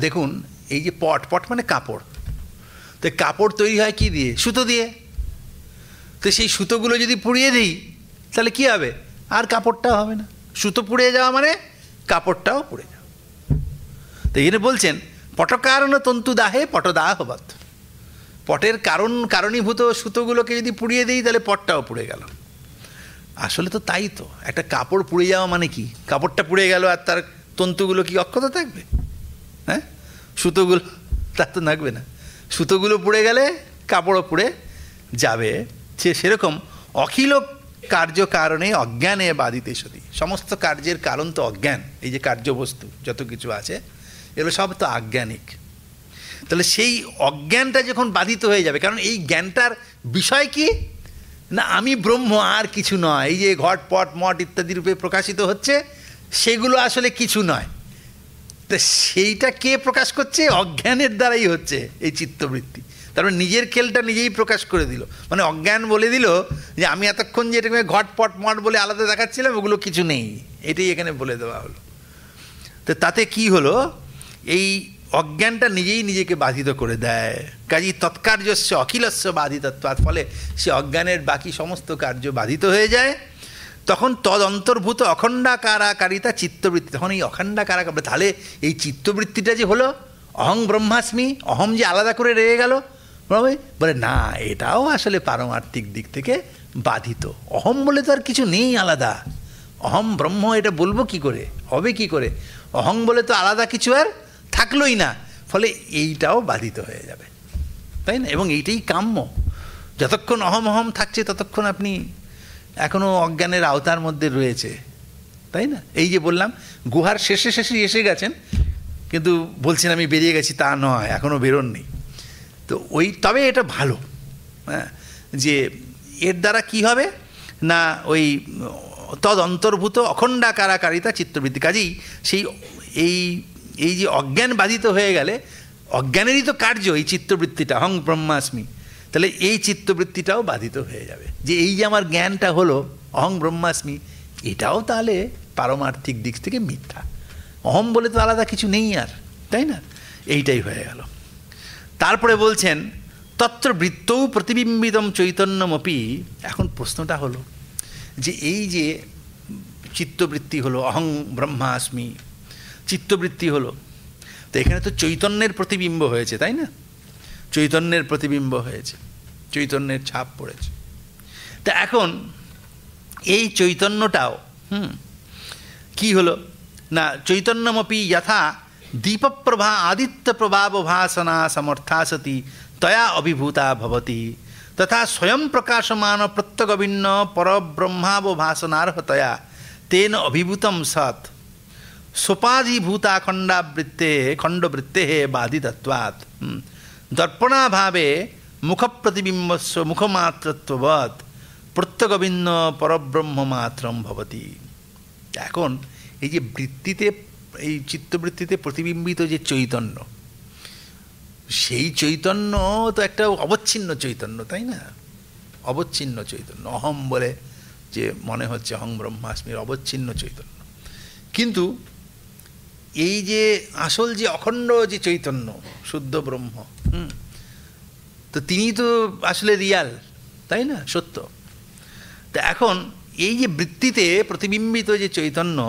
দেখুন এই যে পট মানে কাপড়, তো কাপড় তৈরি হয় কি দিয়ে? সুতো দিয়ে। তো সেই সুতোগুলো যদি পুড়িয়ে দিই তাহলে কি হবে? আর কাপড়টাও হবে না। সুতো পুড়িয়ে যাওয়া মানে কাপড়টাও পুড়ে যাওয়া। তো এখানে বলছেন পটকারণ তন্তুদাহে পটদাহবৎ, পটের কারণীভূত সুতোগুলোকে যদি পুড়িয়ে দিই তাহলে পটটাও পুড়ে গেল। আসলে তো তাই তো, একটা কাপড় পুড়ে যাওয়া মানে কি? কাপড়টা পুড়ে গেল আর তার তন্তুগুলো কি অক্ষত থাকবে? হ্যাঁ, সুতোগুলো তার তো থাকবে না। সুতোগুলো পুড়ে গেলে কাপড়ও পুড়ে যাবে। সেরকম অখিল কার্যকারণে অজ্ঞানে বাধিতে সতি, সমস্ত কার্যের কারণ তো অজ্ঞান। এই যে কার্যবস্তু যত কিছু আছে এগুলো সব তো আজ্ঞানিক। তাহলে সেই অজ্ঞানটা যখন বাধিত হয়ে যাবে, কারণ এই জ্ঞানটার বিষয় কি না, আমি ব্রহ্ম আর কিছু নয়। এই যে ঘট পট মঠ ইত্যাদি রূপে প্রকাশিত হচ্ছে, সেগুলো আসলে কিছু নয়। তা সেইটা কে প্রকাশ করছে? অজ্ঞানের দ্বারাই হচ্ছে এই চিত্তবৃত্তি। তারপরে নিজের খেলটা নিজেই প্রকাশ করে দিল, মানে অজ্ঞান বলে দিল যে আমি এতক্ষণ যে এটাকে ঘট পট মঠ বলে আলাদা দেখাচ্ছিলাম, ওগুলো কিছু নেই, এটাই এখানে বলে দেওয়া হলো। তো তাতে কি হলো, এই অজ্ঞানটা নিজেই নিজেকে বাধিত করে দেয়। কাজেই তৎকার্যস্য অখিলস্য বাধিতত্বাৎ, ফলে সে অজ্ঞানের বাকি সমস্ত কার্য বাধিত হয়ে যায়। তখন তদ অন্তর্ভূত অখণ্ডাকারাকারিতা চিত্তবৃত্তি, তখন এই অখণ্ডাকারাকার, তাহলে এই চিত্তবৃত্তিটা যে হলো অহং ব্রহ্মাস্মি, অহম যে আলাদা করে রয়ে গেল, বলে না, এটাও আসলে পারমার্থিক দিক থেকে বাধিত। অহম বলে তো আর কিছু নেই আলাদা, অহম ব্রহ্ম এটা বলবো কি করে, হবে কি করে? অহং বলে তো আলাদা কিছু আর থাকলোই না, ফলে এইটাও বাধিত হয়ে যাবে, তাই না? এবং এইটাই কাম্য। যতক্ষণ অহম অহম থাকছে ততক্ষণ আপনি এখনও অজ্ঞানের আওতার মধ্যে রয়েছে, তাই না? এই যে বললাম গুহার শেষে শেষে এসে গেছেন, কিন্তু বলছেন আমি বেরিয়ে গেছি, তা নয়, এখনও বেরোননি। তো তবে এটা ভালো, হ্যাঁ, যে এর দ্বারা কি হবে না, ওই তদ অন্তর্ভূত অখণ্ডাকারাকারিতা চিত্তবৃত্তি, কাজেই সেই এই যে অজ্ঞান বাধিত হয়ে গেলে, অজ্ঞানেরই তো কার্য এই চিত্তবৃত্তিটা, অহং ব্রহ্মাস্মি, তাহলে এই চিত্তবৃত্তিটাও বাধিত হয়ে যাবে, যে এই যে আমার জ্ঞানটা হলো অহং ব্রহ্মাস্মি, এটাও তাহলে পারমার্থিক দিক থেকে মিথ্যা, অহম বলে তো আলাদা কিছু নেই আর, তাই না? এইটাই হয়ে গেল। তারপরে বলছেন তত্র বৃত্তৌ প্রতিবিম্বিতম চৈতন্যমপি। এখন প্রশ্নটা হলো যে এই যে চিত্তবৃত্তি হলো অহং ব্রহ্মাস্মি, চিত্তবৃত্তি হলো, তো এখানে তো চৈতন্যের প্রতিবিম্ব হয়েছে, তাই না? চৈতন্যের প্রতিবিম্ব হয়েছে, চৈতন্যের ছাপ পড়েছে। তা এখন এই চৈতন্যটাও কি হলো না, চৈতন্যমপি যথা দীপপ্রভা আদিত্যপ্রভাবভাসনা সমর্থা সতি তয়া অভিভূতা ভবতি তথা স্বয়ং প্রকাশমান প্রত্যগভিন্ন পরব্রহ্মাবভাসনার্হতয়া তেন অভিভূতম সৎ সোপাধিভূতা খণ্ডবৃত্তে বাধিতত্বাৎ দর্পণাভাবে মুখপ্রতিবিম্বস্য মুখমাত্রত্ববৎ প্রত্যগভিন্ন পরব্রহ্মমাত্রম ভবতি। এখন এই যে বৃত্তিতে, এই চিত্তবৃত্তিতে প্রতিবিম্বিত যে চৈতন্য, সেই চৈতন্য তো একটা অবচ্ছিন্ন চৈতন্য, তাই না? অবচ্ছিন্ন চৈতন্য, অহম বলে যে মনে হচ্ছে অহং ব্রহ্মাস্মির অবচ্ছিন্ন চৈতন্য। কিন্তু এই যে আসল যে অখণ্ড যে চৈতন্য, শুদ্ধ ব্রহ্ম, তো তিনি তো আসলে রিয়াল, তাই না? সত্য। তা এখন এই যে বৃত্তিতে প্রতিবিম্বিত যে চৈতন্য,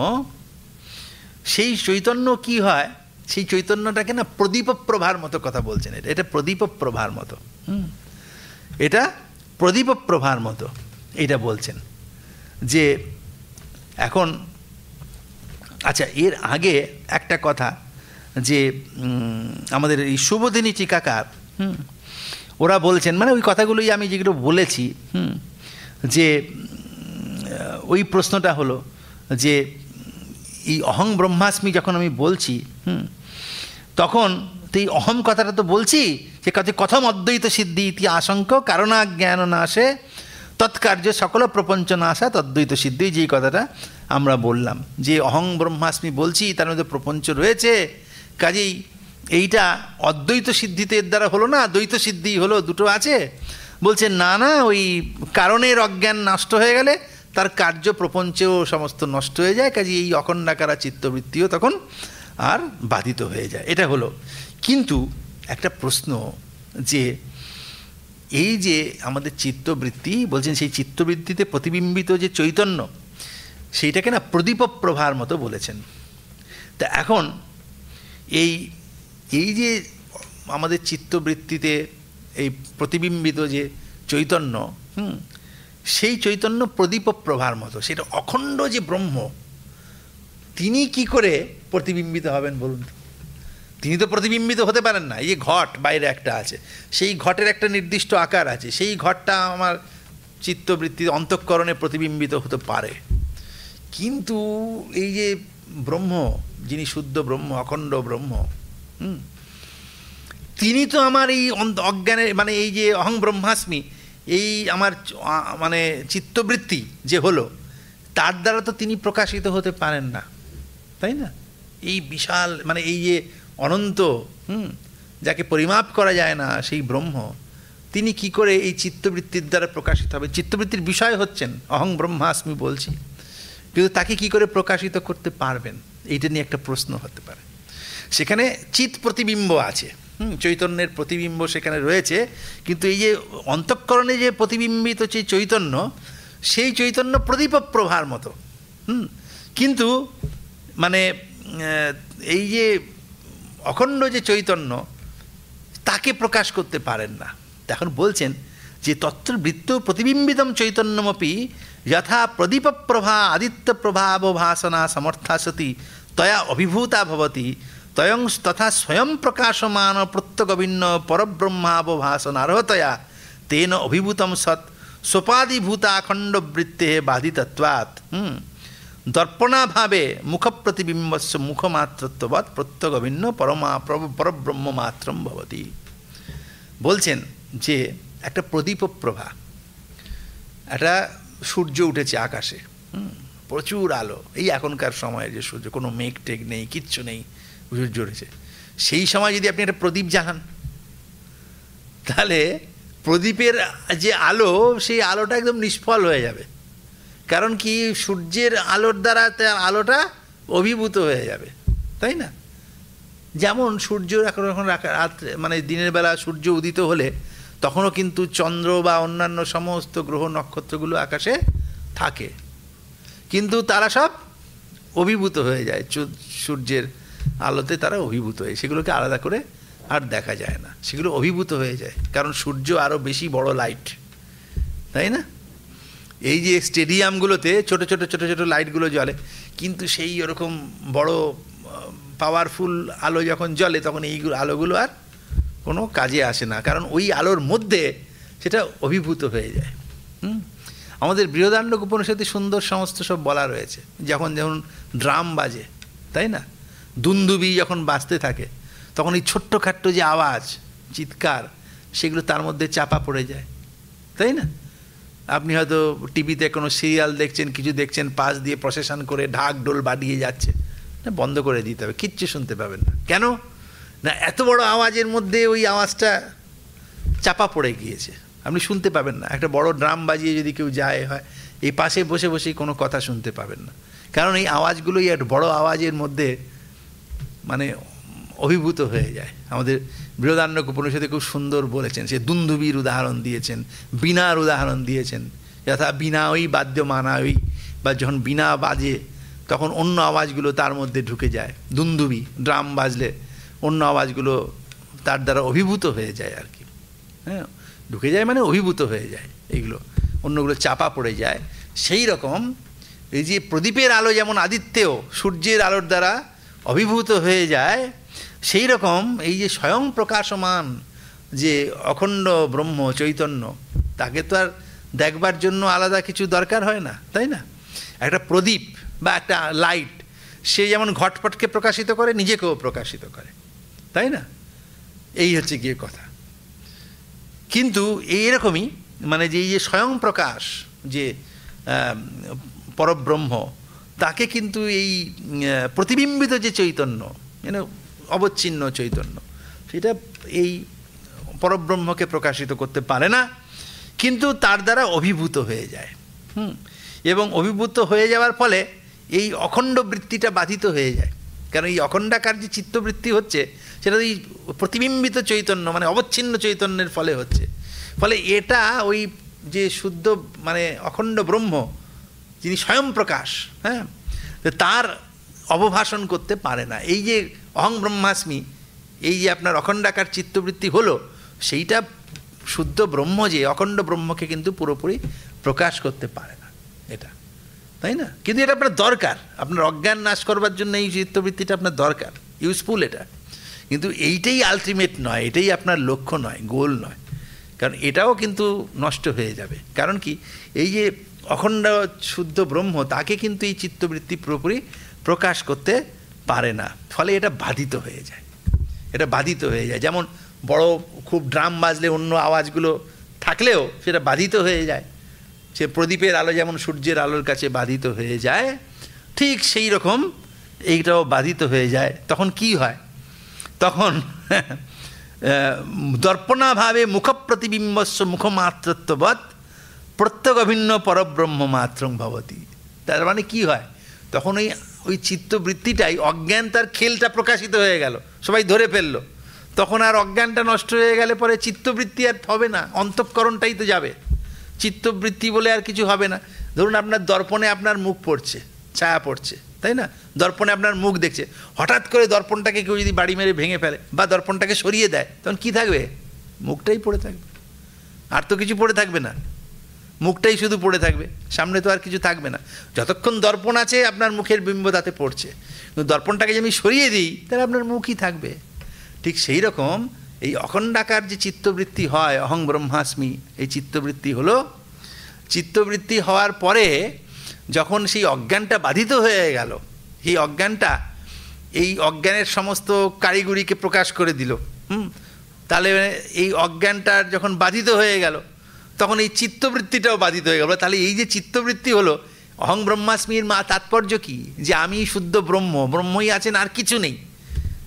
সেই চৈতন্য কি হয়, সেই চৈতন্যটাকে না প্রদীপ প্রভার মতো কথা বলছেন, এটা প্রদীপ প্রভার মতো, এটা প্রদীপ প্রভার মতো এইটা বলছেন। যে এখন আচ্ছা, এর আগে একটা কথা, যে আমাদের এই শুভদিনী টিকাকার ওরা বলছেন, মানে ওই কথাগুলোই আমি যেগুলো বলেছি, যে ওই প্রশ্নটা হলো যে এই অহং ব্রহ্মাস্মি যখন আমি বলছি, তখন তো এই অহম কথাটা তো বলছি যে কথম অদ্বৈত সিদ্ধি ইতি আশঙ্ক কারণাজ্ঞান নাশে তৎকার্য সকল প্রপঞ্চ নাশা তদ্বৈত সিদ্ধি, যেই কথাটা আমরা বললাম যে অহং ব্রহ্মাস্মি বলছি, তার মধ্যে প্রপঞ্চ রয়েছে, কাজেই এইটা অদ্বৈত সিদ্ধিতে এর দ্বারা হলো না, দ্বৈত সিদ্ধি হলো, দুটো আছে। বলছে না না, ওই কারণের অজ্ঞান নষ্ট হয়ে গেলে তার কার্য প্রপঞ্চেও সমস্ত নষ্ট হয়ে যায়, কাজে এই অখণ্ডাকারা চিত্তবৃত্তিও তখন আর বাধিত হয়ে যায়, এটা হলো। কিন্তু একটা প্রশ্ন, যে এই যে আমাদের চিত্তবৃত্তি বলছেন, সেই চিত্তবৃত্তিতে প্রতিবিম্বিত যে চৈতন্য, সেইটাকে না প্রদীপ প্রভার মতো বলেছেন। তা এখন এই যে আমাদের চিত্তবৃত্তিতে এই প্রতিবিম্বিত যে চৈতন্য, সেই চৈতন্য প্রদীপ প্রভার মতো, সেটা অখণ্ড যে ব্রহ্ম, তিনি কি করে প্রতিবিম্বিত হবেন বলুন? তিনি তো প্রতিবিম্বিত হতে পারেন না। এই যে ঘট বাইরে একটা আছে, সেই ঘটের একটা নির্দিষ্ট আকার আছে, সেই ঘটটা আমার চিত্তবৃত্তির অন্তঃকরণে প্রতিবিম্বিত হতে পারে, কিন্তু এই যে ব্রহ্ম, যিনি শুদ্ধ ব্রহ্ম, অখণ্ড ব্রহ্ম, তিনি তো আমার এই অজ্ঞানের, মানে এই যে অহং ব্রহ্মাস্মি, এই আমার মানে চিত্তবৃত্তি যে হলো, তার দ্বারা তো তিনি প্রকাশিত হতে পারেন না, তাই না? এই বিশাল, মানে এই যে অনন্ত, যাকে পরিমাপ করা যায় না, সেই ব্রহ্ম, তিনি কি করে এই চিত্তবৃত্তির দ্বারা প্রকাশিত হবে? চিত্তবৃত্তির বিষয় হচ্ছেন অহং ব্রহ্মাস্মি বলছি, কিন্তু তাকে কি করে প্রকাশিত করতে পারবেন? এইটা নিয়ে একটা প্রশ্ন হতে পারে। সেখানে চিৎ প্রতিবিম্ব আছে, চৈতন্যের প্রতিবিম্ব সেখানে রয়েছে, কিন্তু এই যে অন্তঃকরণে যে প্রতিবিম্বিত যে চৈতন্য, সেই চৈতন্য প্রদীপ প্রভার মতো, কিন্তু মানে এই যে অখণ্ড যে চৈতন্য, তাকে প্রকাশ করতে পারেন না। এখন বলছেন যে তত্র বৃত্ত প্রতিবিম্বিতম চৈতন্যমপি যথা প্রদীপ প্রভা আদিত্য প্রভাবভাসনা সমর্থা সতি তয়া অভিভূতা ভবতি তয়ং তথা স্বয়ং প্রকাশমান প্রত্যগভিন্ন পরব্রহ্মাবভাসনার্হতয়া তেন অভিভূতম সৎ সোপাধিভূতাখণ্ড বৃত্তে বাধিতত্বাৎ দর্পণাভাবে মুখ প্রতিবিম্বস্য মুখমাত্রত্ববৎ প্রত্যগভিন্ন পরব্রহ্ম মাত্রম ভবতি। বলছেন যে একটা প্রদীপ প্রভা, একটা সূর্য উঠেছে আকাশে, প্রচুর আলো, এই এখনকার সময়ের যে সূর্য, কোনো মেঘ টেঘ নেই, কিচ্ছু নেই, সূর্য উঠেছে, সেই সময় যদি আপনি একটা প্রদীপ জ্বালান, তাহলে প্রদীপের যে আলো, সেই আলোটা একদম নিষ্ফল হয়ে যাবে। কারণ কি, সূর্যের আলোর দ্বারা তার আলোটা অভিভূত হয়ে যাবে, তাই না? যেমন সূর্য এখন রাত্রে, মানে দিনের বেলা সূর্য উদিত হলে তখনও কিন্তু চন্দ্র বা অন্যান্য সমস্ত গ্রহ নক্ষত্রগুলো আকাশে থাকে, কিন্তু তারা সব অভিভূত হয়ে যায় সূর্যের আলোতে, তারা অভিভূত হয়ে, সেগুলোকে আলাদা করে আর দেখা যায় না, সেগুলো অভিভূত হয়ে যায়, কারণ সূর্য আরও বেশি বড় লাইট, তাই না? এই যে স্টেডিয়ামগুলোতে ছোট ছোট ছোট ছোট লাইটগুলো জ্বলে, কিন্তু সেই ওরকম বড় পাওয়ারফুল আলো যখন জ্বলে, তখন এইগুলো আলোগুলো আর কোনো কাজে আসে না, কারণ ওই আলোর মধ্যে সেটা অভিভূত হয়ে যায়। আমাদের বৃহদারণ্যক উপনিষদে সুন্দর সমস্ত সব বলা রয়েছে, যখন ড্রাম বাজে, তাই না, দুন্দুবি যখন বাজতে থাকে, তখন এই ছোট্টখাট্ট যে আওয়াজ, চিৎকার, সেগুলো তার মধ্যে চাপা পড়ে যায়, তাই না? আপনি হয়তো টিভিতে কোনো সিরিয়াল দেখছেন, কিছু দেখছেন, পাশ দিয়ে প্রসেশন করে ঢাক ঢোল বাড়িয়ে যাচ্ছে, বন্ধ করে দিতে হবে, কিচ্ছু শুনতে পাবেন না। কেন না, এত বড় আওয়াজের মধ্যে ওই আওয়াজটা চাপা পড়ে গিয়েছে, আপনি শুনতে পাবেন না। একটা বড় ড্রাম বাজিয়ে যদি কেউ যায় হয়, এই পাশে বসে বসেই কোনো কথা শুনতে পাবেন না, কারণ এই আওয়াজগুলোই একটা বড় আওয়াজের মধ্যে মানে অভিভূত হয়ে যায়। আমাদের বৃহদারণ্যক উপনিষদে খুব সুন্দর বলেছেন, সে দুন্দুবির উদাহরণ দিয়েছেন, বীণার উদাহরণ দিয়েছেন, যথা বীণা ওই বাদ্য মানা ওই, বা যখন বীণা বাজে তখন অন্য আওয়াজগুলো তার মধ্যে ঢুকে যায়, দুন্দুবি ড্রাম বাজলে অন্য আওয়াজগুলো তার দ্বারা অভিভূত হয়ে যায় আর কি, হ্যাঁ, ঢুকে যায় মানে অভিভূত হয়ে যায়, এইগুলো অন্যগুলো চাপা পড়ে যায়। সেই রকম এই যে প্রদীপের আলো যেমন আদিত্যেও সূর্যের আলোর দ্বারা অভিভূত হয়ে যায়, সেই রকম এই যে স্বয়ং প্রকাশমান যে অখণ্ড ব্রহ্ম চৈতন্য, তাকে তো আর দেখবার জন্য আলাদা কিছু দরকার হয় না, তাই না? একটা প্রদীপ বা একটা লাইট, সে যেমন ঘটপটকে প্রকাশিত করে, নিজেকেও প্রকাশিত করে, তাই না? এই হচ্ছে গিয়ে কথা। কিন্তু এইরকমই মানে যে এই যে স্বয়ং প্রকাশ যে পরব্রহ্ম, তাকে কিন্তু এই প্রতিবিম্বিত যে চৈতন্য, মানে অবচ্ছিন্ন চৈতন্য, সেটা এই পরব্রহ্মকে প্রকাশিত করতে পারে না, কিন্তু তার দ্বারা অভিভূত হয়ে যায়। এবং অভিভূত হয়ে যাওয়ার ফলে এই অখণ্ড বৃত্তিটা বাধিত হয়ে যায়, কারণ এই অখণ্ডাকার যে চিত্তবৃত্তি হচ্ছে, সেটা এই প্রতিবিম্বিত চৈতন্য মানে অবচ্ছিন্ন চৈতন্যের ফলে হচ্ছে। ফলে এটা ওই যে শুদ্ধ মানে অখণ্ড ব্রহ্ম, যিনি স্বয়ং প্রকাশ, হ্যাঁ, তার অবভাষণ করতে পারে না। এই যে অহং ব্রহ্মাস্মি, এই যে আপনার অখণ্ডাকার চিত্তবৃত্তি হলো, সেইটা শুদ্ধ ব্রহ্ম যে অখণ্ড ব্রহ্মকে কিন্তু পুরোপুরি প্রকাশ করতে পারে না, এটা, তাই না? কিন্তু এটা আপনার দরকার, আপনার অজ্ঞান নাশ করবার জন্য এই চিত্তবৃত্তিটা আপনার দরকার, ইউজফুল এটা, কিন্তু এইটাই আলটিমেট নয়, এটাই আপনার লক্ষ্য নয়, গোল নয়, কারণ এটাও কিন্তু নষ্ট হয়ে যাবে। কারণ কি, এই যে অখণ্ড শুদ্ধ ব্রহ্ম, তাকে কিন্তু এই চিত্তবৃত্তি পুরোপুরি প্রকাশ করতে পারে না, ফলে এটা বাধিত হয়ে যায়, এটা বাধিত হয়ে যায়। যেমন বড় খুব ড্রাম বাজলে অন্য আওয়াজগুলো থাকলেও সেটা বাধিত হয়ে যায়, সে প্রদীপের আলো যেমন সূর্যের আলোর কাছে বাধিত হয়ে যায়, ঠিক সেই রকম এইটাও বাধিত হয়ে যায়। তখন কি হয়, তখন দর্পণাভাবে মুখ প্রতিবিম্বস্য মুখমাত্রত্ববৎ প্রত্যেক অভিন্ন পরব্রহ্ম মাত্রং ভবতি। তার মানে কি হয়, তখন ওই চিত্তবৃত্তিটাই, অজ্ঞান তার খেলটা প্রকাশিত হয়ে গেল, সবাই ধরে ফেললো, তখন আর অজ্ঞানটা নষ্ট হয়ে গেলে পরে চিত্তবৃত্তি আর হবে না, অন্তঃকরণটাই তো যাবে, চিত্তবৃত্তি বলে আর কিছু হবে না। ধরুন আপনার দর্পণে আপনার মুখ পড়ছে, ছায়া পড়ছে, তাই না, দর্পণে আপনার মুখ দেখছে, হঠাৎ করে দর্পণটাকে কেউ যদি বাড়ি মেরে ভেঙে ফেলে বা দর্পণটাকে সরিয়ে দেয়, তখন কি থাকবে, মুখটাই পড়ে থাকবে, আর তো কিছু পড়ে থাকবে না, মুখটাই শুধু পড়ে থাকবে, সামনে তো আর কিছু থাকবে না। যতক্ষণ দর্পণ আছে আপনার মুখের বিম্ব তাতে পড়ছে, কিন্তু দর্পণটাকে যদি আমি সরিয়ে দিই তাহলে আপনার মুখই থাকবে। ঠিক সেই রকম এই অখণ্ডাকার যে চিত্তবৃত্তি হয়, অহং ব্রহ্মাস্মি, এই চিত্তবৃত্তি হলো চিত্তবৃত্তি হওয়ার পরে যখন সেই অজ্ঞানটা বাধিত হয়ে গেল, এই অজ্ঞানটা এই অজ্ঞানের সমস্ত কারিগরিকে প্রকাশ করে দিল। তাহলে এই অজ্ঞানটার যখন বাধিত হয়ে গেল, তখন এই চিত্তবৃত্তিটাও বাধিত হয়ে গেল। তাহলে এই যে চিত্তবৃত্তি হলো, অহং ব্রহ্মাস্মির তাৎপর্য কি? যে আমি শুদ্ধ ব্রহ্ম, ব্রহ্মই আছেন, আর কিছু নেই।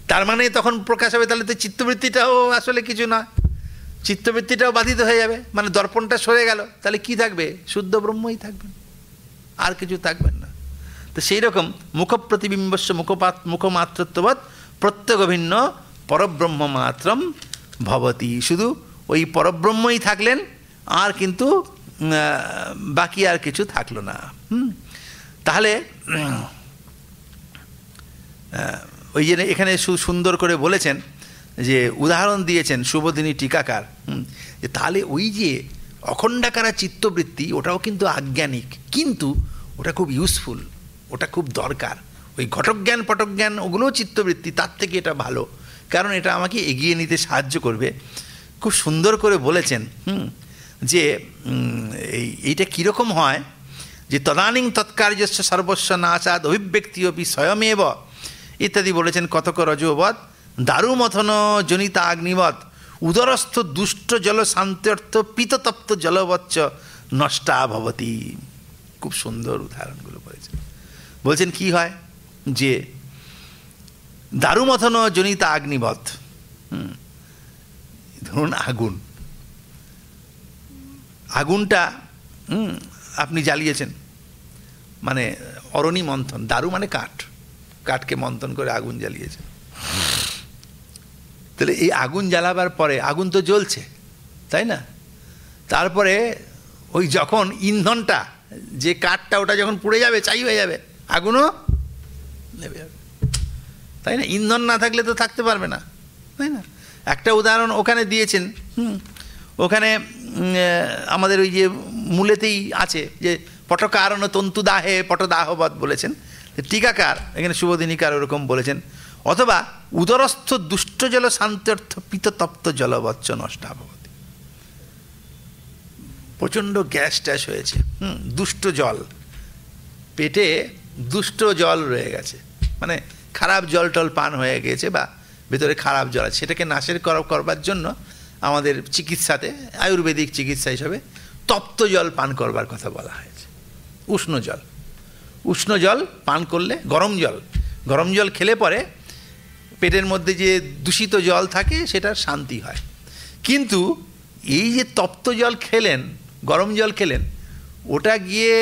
তার মানে তখন প্রকাশ হবে, তাহলে তো চিত্তবৃত্তিটাও আসলে কিছু না, চিত্তবৃত্তিটাও বাধিত হয়ে যাবে, মানে দর্পণটা সরে গেল। তাহলে কি থাকবে? শুদ্ধ ব্রহ্মই থাকবেন, আর কিছু থাকবেন না। তো সেই রকম মুখপ্রতিবিম্বস্য মুখমাত্রত্ববৎ প্রত্যেক ভিন্ন পরব্রহ্ম মাত্রম ভবতি। শুধু ওই পরব্রহ্মই থাকলেন, আর কিন্তু বাকি আর কিছু থাকলো না। তাহলে ওই যে এখানে সুন্দর করে বলেছেন, যে উদাহরণ দিয়েছেন শুভদিনী টিকাকার, যে তাহলে ওই যে অখণ্ডাকারা চিত্তবৃত্তি, ওটাও কিন্তু আজ্ঞানিক, কিন্তু ওটা খুব ইউজফুল, ওটা খুব দরকার। ওই ঘটজ্ঞান পটজ্ঞান ওগুলোও চিত্তবৃত্তি, তার থেকে এটা ভালো, কারণ এটা আমাকে এগিয়ে নিতে সাহায্য করবে। খুব সুন্দর করে বলেছেন যে এইটা কীরকম হয়, যে তদানীং তৎকার্যস্য সর্বস্ব নাচাদ অভিব্যক্তি অপি স্বয়মেব ইত্যাদি বলেছেন। কতক রজোবৎ দারুমথন জনিতা অগ্নিবৎ উদরস্থ দুষ্ট জল শান্ত্যর্থ পীততপ্ত জলবচ্চ নষ্টা ভবতি। খুব সুন্দর উদাহরণগুলো বলেছেন। বলছেন কি হয়, যে দারুমথন জনিতা অগ্নিবৎ, ধরুন আগুন, আগুনটা আপনি জ্বালিয়েছেন, মানে অরণি মন্থন, দারু মানে কাঠ, কাঠকে মন্থন করে আগুন জ্বালিয়েছেন। তাহলে এই আগুন জ্বালাবার পরে আগুন তো জ্বলছে, তাই না? তারপরে ওই যখন ইন্ধনটা, যে কাঠটা, ওটা যখন পুড়ে যাবে, ছাই হয়ে যাবে, আগুনও নেবে যাবে, তাই না? ইন্ধন না থাকলে তো থাকতে পারবে না, তাই না? একটা উদাহরণ ওখানে দিয়েছেন, ওখানে আমাদের ওই যে মূলেতেই আছে, যে পটকারণ তন্তু দাহে পটদাহবৎ বলেছেন টিকাকার, এখানে শুভদিনীকার ওরকম বলেছেন। অথবা উদরস্থ দুষ্ট জল শান্ত্যর্থ পীততপ্ত জলবচ্চ নষ্টা ভবতি। প্রচণ্ড গ্যাস ট্যাস হয়েছে, দুষ্ট জল, পেটে দুষ্ট জল রয়ে গেছে, মানে খারাপ জল টল পান হয়ে গেছে, বা ভেতরে খারাপ জল আছে, সেটাকে নাশের করবার জন্য আমাদের চিকিৎসাতে, আয়ুর্বেদিক চিকিৎসা হিসাবে তপ্ত জল পান করবার কথা বলা হয়েছে। উষ্ণ জল, উষ্ণ জল পান করলে, গরম জল খেলে পরে পেটের মধ্যে যে দূষিত জল থাকে সেটার শান্তি হয়। কিন্তু এই যে তপ্ত জল খেলেন, গরম জল খেলেন, ওটা গিয়ে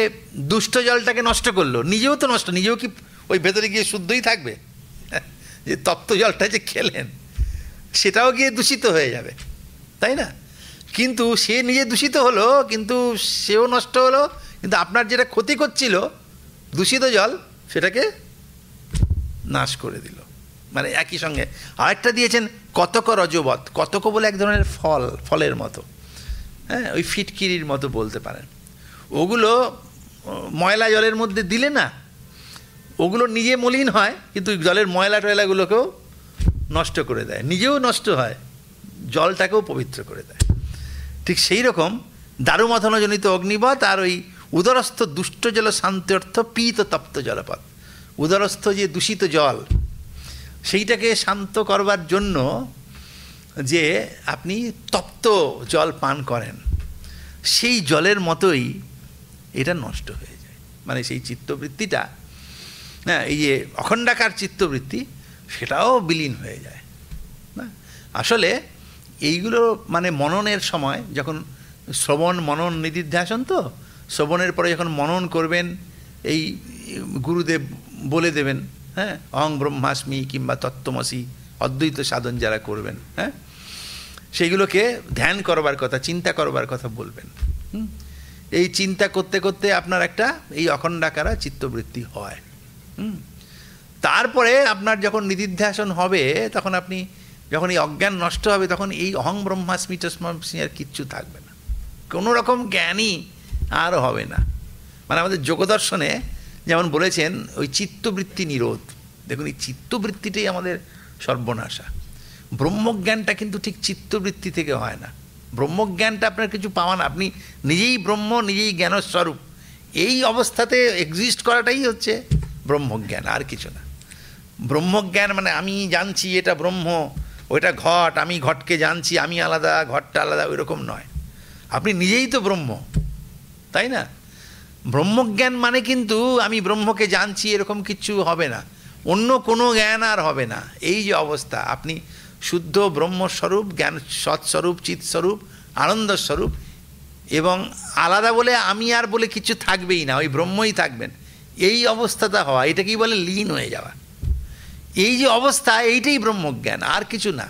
দুষ্ট জলটাকে নষ্ট করলো, নিজেও তো নষ্ট, নিজেও কি ওই ভেতরে গিয়ে শুদ্ধই থাকবে? যে তপ্ত জলটা যে খেলেন সেটাও গিয়ে দূষিত হয়ে যাবে, তাই না? কিন্তু সে নিজে দূষিত হলো, কিন্তু সেও নষ্ট হলো, কিন্তু আপনার যেটা ক্ষতি করছিল দূষিত জল, সেটাকে নাশ করে দিল। মানে একই সঙ্গে আরেকটা দিয়েছেন কতক রজবৎ, কতক বলে এক ধরনের ফলের মতো, হ্যাঁ, ওই ফিটকিরির মতো বলতে পারেন। ওগুলো ময়লা জলের মধ্যে দিলে না, ওগুলো নিজে মলিন হয়, কিন্তু জলের ময়লা টয়লাগুলোকেও নষ্ট করে দেয়, নিজেও নষ্ট হয়, জলটাকেও পবিত্র করে দেয়। ঠিক সেই রকম দারুমথনজনিত অগ্নিবৎ আর ওই উদরস্থ দুষ্ট জল শান্ত্যর্থ পীত তপ্ত জলপথ, উদরস্থ যে দূষিত জল, সেইটাকে শান্ত করবার জন্য যে আপনি তপ্ত জল পান করেন, সেই জলের মতোই এটা নষ্ট হয়ে যায়। মানে সেই চিত্তবৃত্তিটা, হ্যাঁ, এই যে অখণ্ডাকার চিত্তবৃত্তি, সেটাও বিলীন হয়ে যায় না। আসলে এইগুলো মানে মননের সময়, যখন শ্রবণ মনন নিদিধ্যাসন, তো শ্রবণের পরে যখন মনন করবেন, এই গুরুদেব বলে দেবেন, হ্যাঁ, অহং ব্রহ্মাস্মি কিংবা তত্ত্বমসি অদ্বৈত সাধন যারা করবেন, হ্যাঁ, সেইগুলোকে ধ্যান করবার কথা, চিন্তা করবার কথা বলবেন। এই চিন্তা করতে করতে আপনার একটা এই অখণ্ডাকারা চিত্তবৃত্তি হয়। তারপরে আপনার যখন নিদিধ্যাসন হবে, তখন আপনি যখন এই অজ্ঞান নষ্ট হবে, তখন এই অহং ব্রহ্মাস্মি তস্মাস্মি আর কিচ্ছু থাকবে না, কোনো রকম জ্ঞানই আর হবে না। মানে আমাদের যোগদর্শনে যেমন বলেছেন ওই চিত্তবৃত্তি নিরোধ, দেখুন এই চিত্তবৃত্তিটাই আমাদের সর্বনাশা। ব্রহ্মজ্ঞানটা কিন্তু ঠিক চিত্তবৃত্তি থেকে হয় না, ব্রহ্মজ্ঞানটা আপনার কিছু পাওয়া না, আপনি নিজেই ব্রহ্ম, নিজেই জ্ঞানস্বরূপ। এই অবস্থাতে এক্সিস্ট করাটাই হচ্ছে ব্রহ্মজ্ঞান, আর কিছু না। ব্রহ্মজ্ঞান মানে আমি জানছি এটা ব্রহ্ম, ওইটা ঘট, আমি ঘটকে জানছি, আমি আলাদা, ঘটটা আলাদা, ওই রকম নয়। আপনি নিজেই তো ব্রহ্ম, তাই না? ব্রহ্মজ্ঞান মানে কিন্তু আমি ব্রহ্মকে জানছি এরকম কিছু হবে না, অন্য কোনো জ্ঞান আর হবে না। এই যে অবস্থা, আপনি শুদ্ধ ব্রহ্মস্বরূপ, জ্ঞান সৎস্বরূপ, চিৎস্বরূপ, আনন্দস্বরূপ, এবং আলাদা বলে আমি আর বলে কিছু থাকবেই না, ওই ব্রহ্মই থাকবেন। এই অবস্থাটা হওয়া, এটাকেই বলে লীন হয়ে যাওয়া। এই যে অবস্থা, এইটাই ব্রহ্মজ্ঞান, আর কিছু না।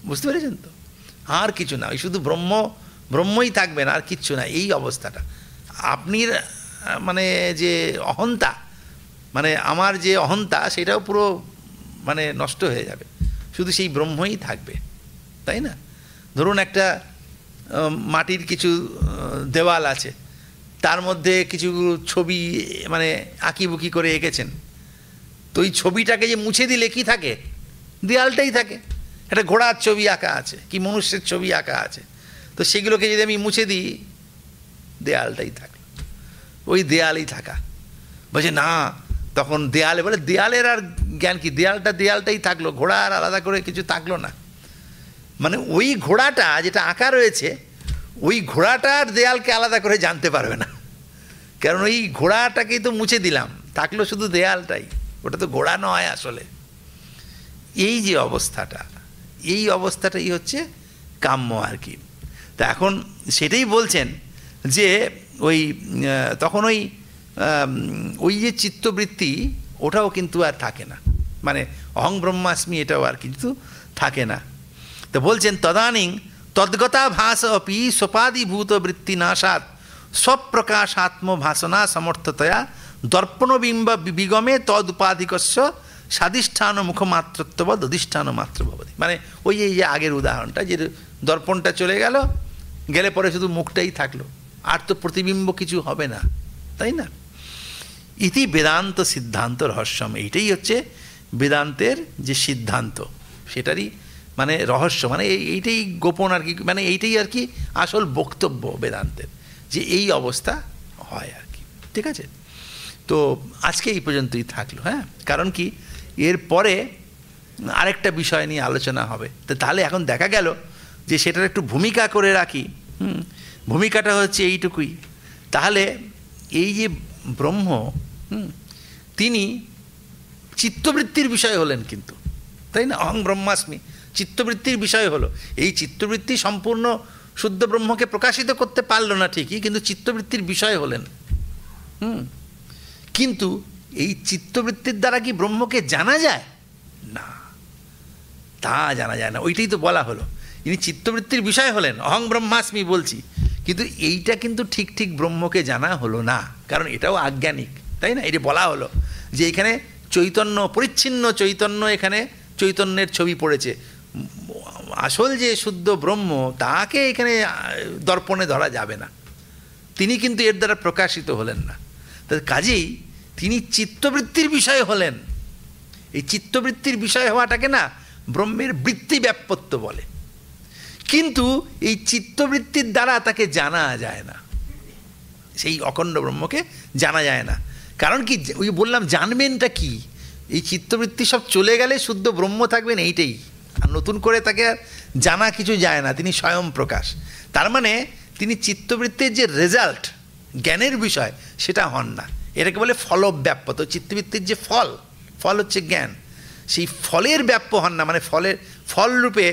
বুঝতে পেরেছেন তো? আর কিছু না, ওই শুধু ব্রহ্মই থাকবেন, আর কিচ্ছু না। এই অবস্থাটা আপনি মানে যে অহন্তা, মানে আমার যে অহন্তা, সেটাও পুরো মানে নষ্ট হয়ে যাবে, শুধু সেই ব্রহ্মই থাকবে, তাই না? ধরুন একটা মাটির কিছু দেওয়াল আছে, তার মধ্যে কিছু ছবি মানে আঁকিবুকি করে এঁকেছেন, তো ওই ছবিটাকে যে মুছে দিলে কি থাকে? দেয়ালটাই থাকে। একটা ঘোড়ার ছবি আঁকা আছে, কি মনুষ্যের ছবি আঁকা আছে, তো সেগুলোকে যদি আমি মুছে দিই, দেয়ালটাই থাকলো, ওই দেয়ালই থাকা। বলছে না, তখন দেয়ালে, বলে দেয়ালের আর জ্ঞান কি? দেয়ালটাই থাকলো, ঘোড়া আর আলাদা করে কিছু থাকলো না। মানে ওই ঘোড়াটা যেটা আঁকা রয়েছে, ওই ঘোড়াটার দেয়ালকে আলাদা করে জানতে পারবে না, কারণ ওই ঘোড়াটাকেই তো মুছে দিলাম, থাকলো শুধু দেয়ালটাই, ওটা তো ঘোড়া নয় আসলে। এই যে অবস্থাটা, এই অবস্থাটাই হচ্ছে কাম্য আর কি। তা এখন সেটাই বলছেন যে ওই তখন ওই যে চিত্তবৃত্তি, ওটাও কিন্তু আর থাকে না, মানে অহং ব্রহ্মাস্মি এটাও আর কিন্তু থাকে না। তো বলছেন তদানীং তদ্গতা ভাস অপি সোপাদিভূত বৃত্তি নাশাত স্বপ্রকাশাত্ম ভাসনা সমর্থতয়া দর্পণবিম্ব বিগমে তদুপাধিকস্য স্বাধিষ্ঠান মুখমাত্রত্ববদ অধিষ্ঠান মাত্র ভবতি। মানে ওই এই যে আগের উদাহরণটা, যে দর্পণটা চলে গেলে পরে শুধু মুখটাই থাকলো, আর তো প্রতিবিম্ব কিছু হবে না, তাই না? ইতি বেদান্ত সিদ্ধান্ত রহস্যম, এইটাই হচ্ছে বেদান্তের যে সিদ্ধান্ত, সেটারই মানে রহস্য, মানে এইটাই গোপন আর কি, মানে এইটাই আর কি আসল বক্তব্য বেদান্তের, যে এই অবস্থা হয় আর কি। ঠিক আছে, তো আজকে এই পর্যন্তই থাকলো। হ্যাঁ, কারণ কি এরপরে আরেকটা বিষয় নিয়ে আলোচনা হবে, তো তাহলে এখন দেখা গেল যে সেটার একটু ভূমিকা করে রাখি। ভূমিকাটা হচ্ছে এইটুকুই। তাহলে এই যে ব্রহ্ম, তিনি চিত্তবৃত্তির বিষয় হলেন কিন্তু, তাই না? অহং ব্রহ্মাস্মি চিত্তবৃত্তির বিষয় হলো। এই চিত্তবৃত্তি সম্পূর্ণ শুদ্ধ ব্রহ্মকে প্রকাশিত করতে পারল না ঠিকই, কিন্তু চিত্তবৃত্তির বিষয় হলেন। কিন্তু এই চিত্তবৃত্তির দ্বারা কি ব্রহ্মকে জানা যায়? না, তা জানা যায় না। ওইটাই তো বলা হলো, ইনি চিত্তবৃত্তির বিষয় হলেন, অহং ব্রহ্মাস্মি বলছি, কিন্তু এইটা কিন্তু ঠিক ব্রহ্মকে জানা হলো না, কারণ এটাও আজ্ঞানিক, তাই না? এটা বলা হলো যে এখানে চৈতন্য, পরিচ্ছিন্ন চৈতন্য, এখানে চৈতন্যের ছবি পড়েছে, আসল যে শুদ্ধ ব্রহ্ম তাকে এখানে দর্পণে ধরা যাবে না, তিনি কিন্তু এর দ্বারা প্রকাশিত হলেন না। তো কাজেই তিনি চিত্তবৃত্তির বিষয় হলেন। এই চিত্তবৃত্তির বিষয় হওয়াটাকে না ব্রহ্মের বৃত্তি ব্যাপ্যত্ব বলে, কিন্তু এই চিত্তবৃত্তির দ্বারা তাকে জানা যায় না, সেই অখণ্ড ব্রহ্মকে জানা যায় না। কারণ কি, ওই বললাম জানবেনটা কি? এই চিত্তবৃত্তি সব চলে গেলে শুদ্ধ ব্রহ্ম থাকবেন, এইটাই, আর নতুন করে তাকে জানা কিছু যায় না, তিনি স্বয়ং প্রকাশ। তার মানে তিনি চিত্তবৃত্তির যে রেজাল্ট, জ্ঞানের বিষয়, সেটা হন না, এটাকে বলে ফলব্যাপ্য। তো চিত্তবৃত্তির যে ফল হচ্ছে জ্ঞান, সেই ফলের ব্যাপ্য হন না, মানে ফল রূপে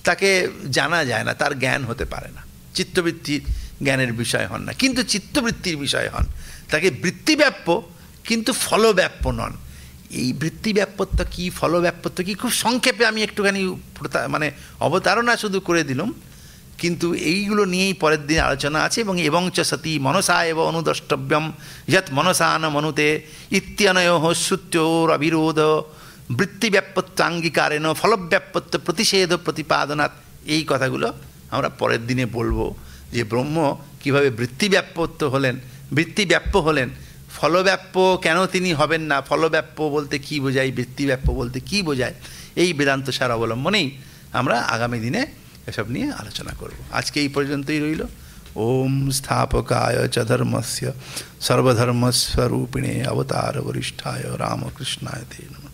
তাকে জানা যায় না, তার জ্ঞান হতে পারে না, চিত্তবৃত্তির জ্ঞানের বিষয় হন না, কিন্তু চিত্তবৃত্তির বিষয় হন। তাকে বৃত্তিব্যাপ্য কিন্তু ফলব্যাপ্য নন। এই বৃত্তিব্যাপ্যত্ব কী, ফলব্যাপ্যত্ব কী, খুব সংক্ষেপে আমি একটুখানি মানে অবতারণা শুধু করে দিলাম, কিন্তু এইগুলো নিয়েই পরের দিন আলোচনা আছে। এবং চ সতী মনসা এব অনুদ্রষ্টব্যম যৎ মনসা ন মনুতে ইত্যনয়োঃ শ্রুত্যোর অবিরোধ বৃত্তিব্যাপ্যত্বাঙ্গীকারেণ ফলব্যাপ্যত্ব প্রতিষেধ প্রতিপাদনাৎ। এই কথাগুলো আমরা পরের দিনে বলবো, যে ব্রহ্ম কীভাবে বৃত্তিব্যাপ্য হলেন, ফলব্যাপ্য কেন তিনি হবেন না, ফলব্যাপ্য বলতে কী বোঝায়, বৃত্তিব্যাপ্য বলতে কী বোঝায়, এই বেদান্ত সার অবলম্বনেই আমরা আগামী দিনে এসব নিয়ে আলোচনা করব। আজকে এই পর্যন্তই রইল। ওম স্থাপকায় চ ধর্মস্য সর্বধর্মস্বরূপিণে অবতার বরিষ্ঠায় রামকৃষ্ণায় তে নমঃ।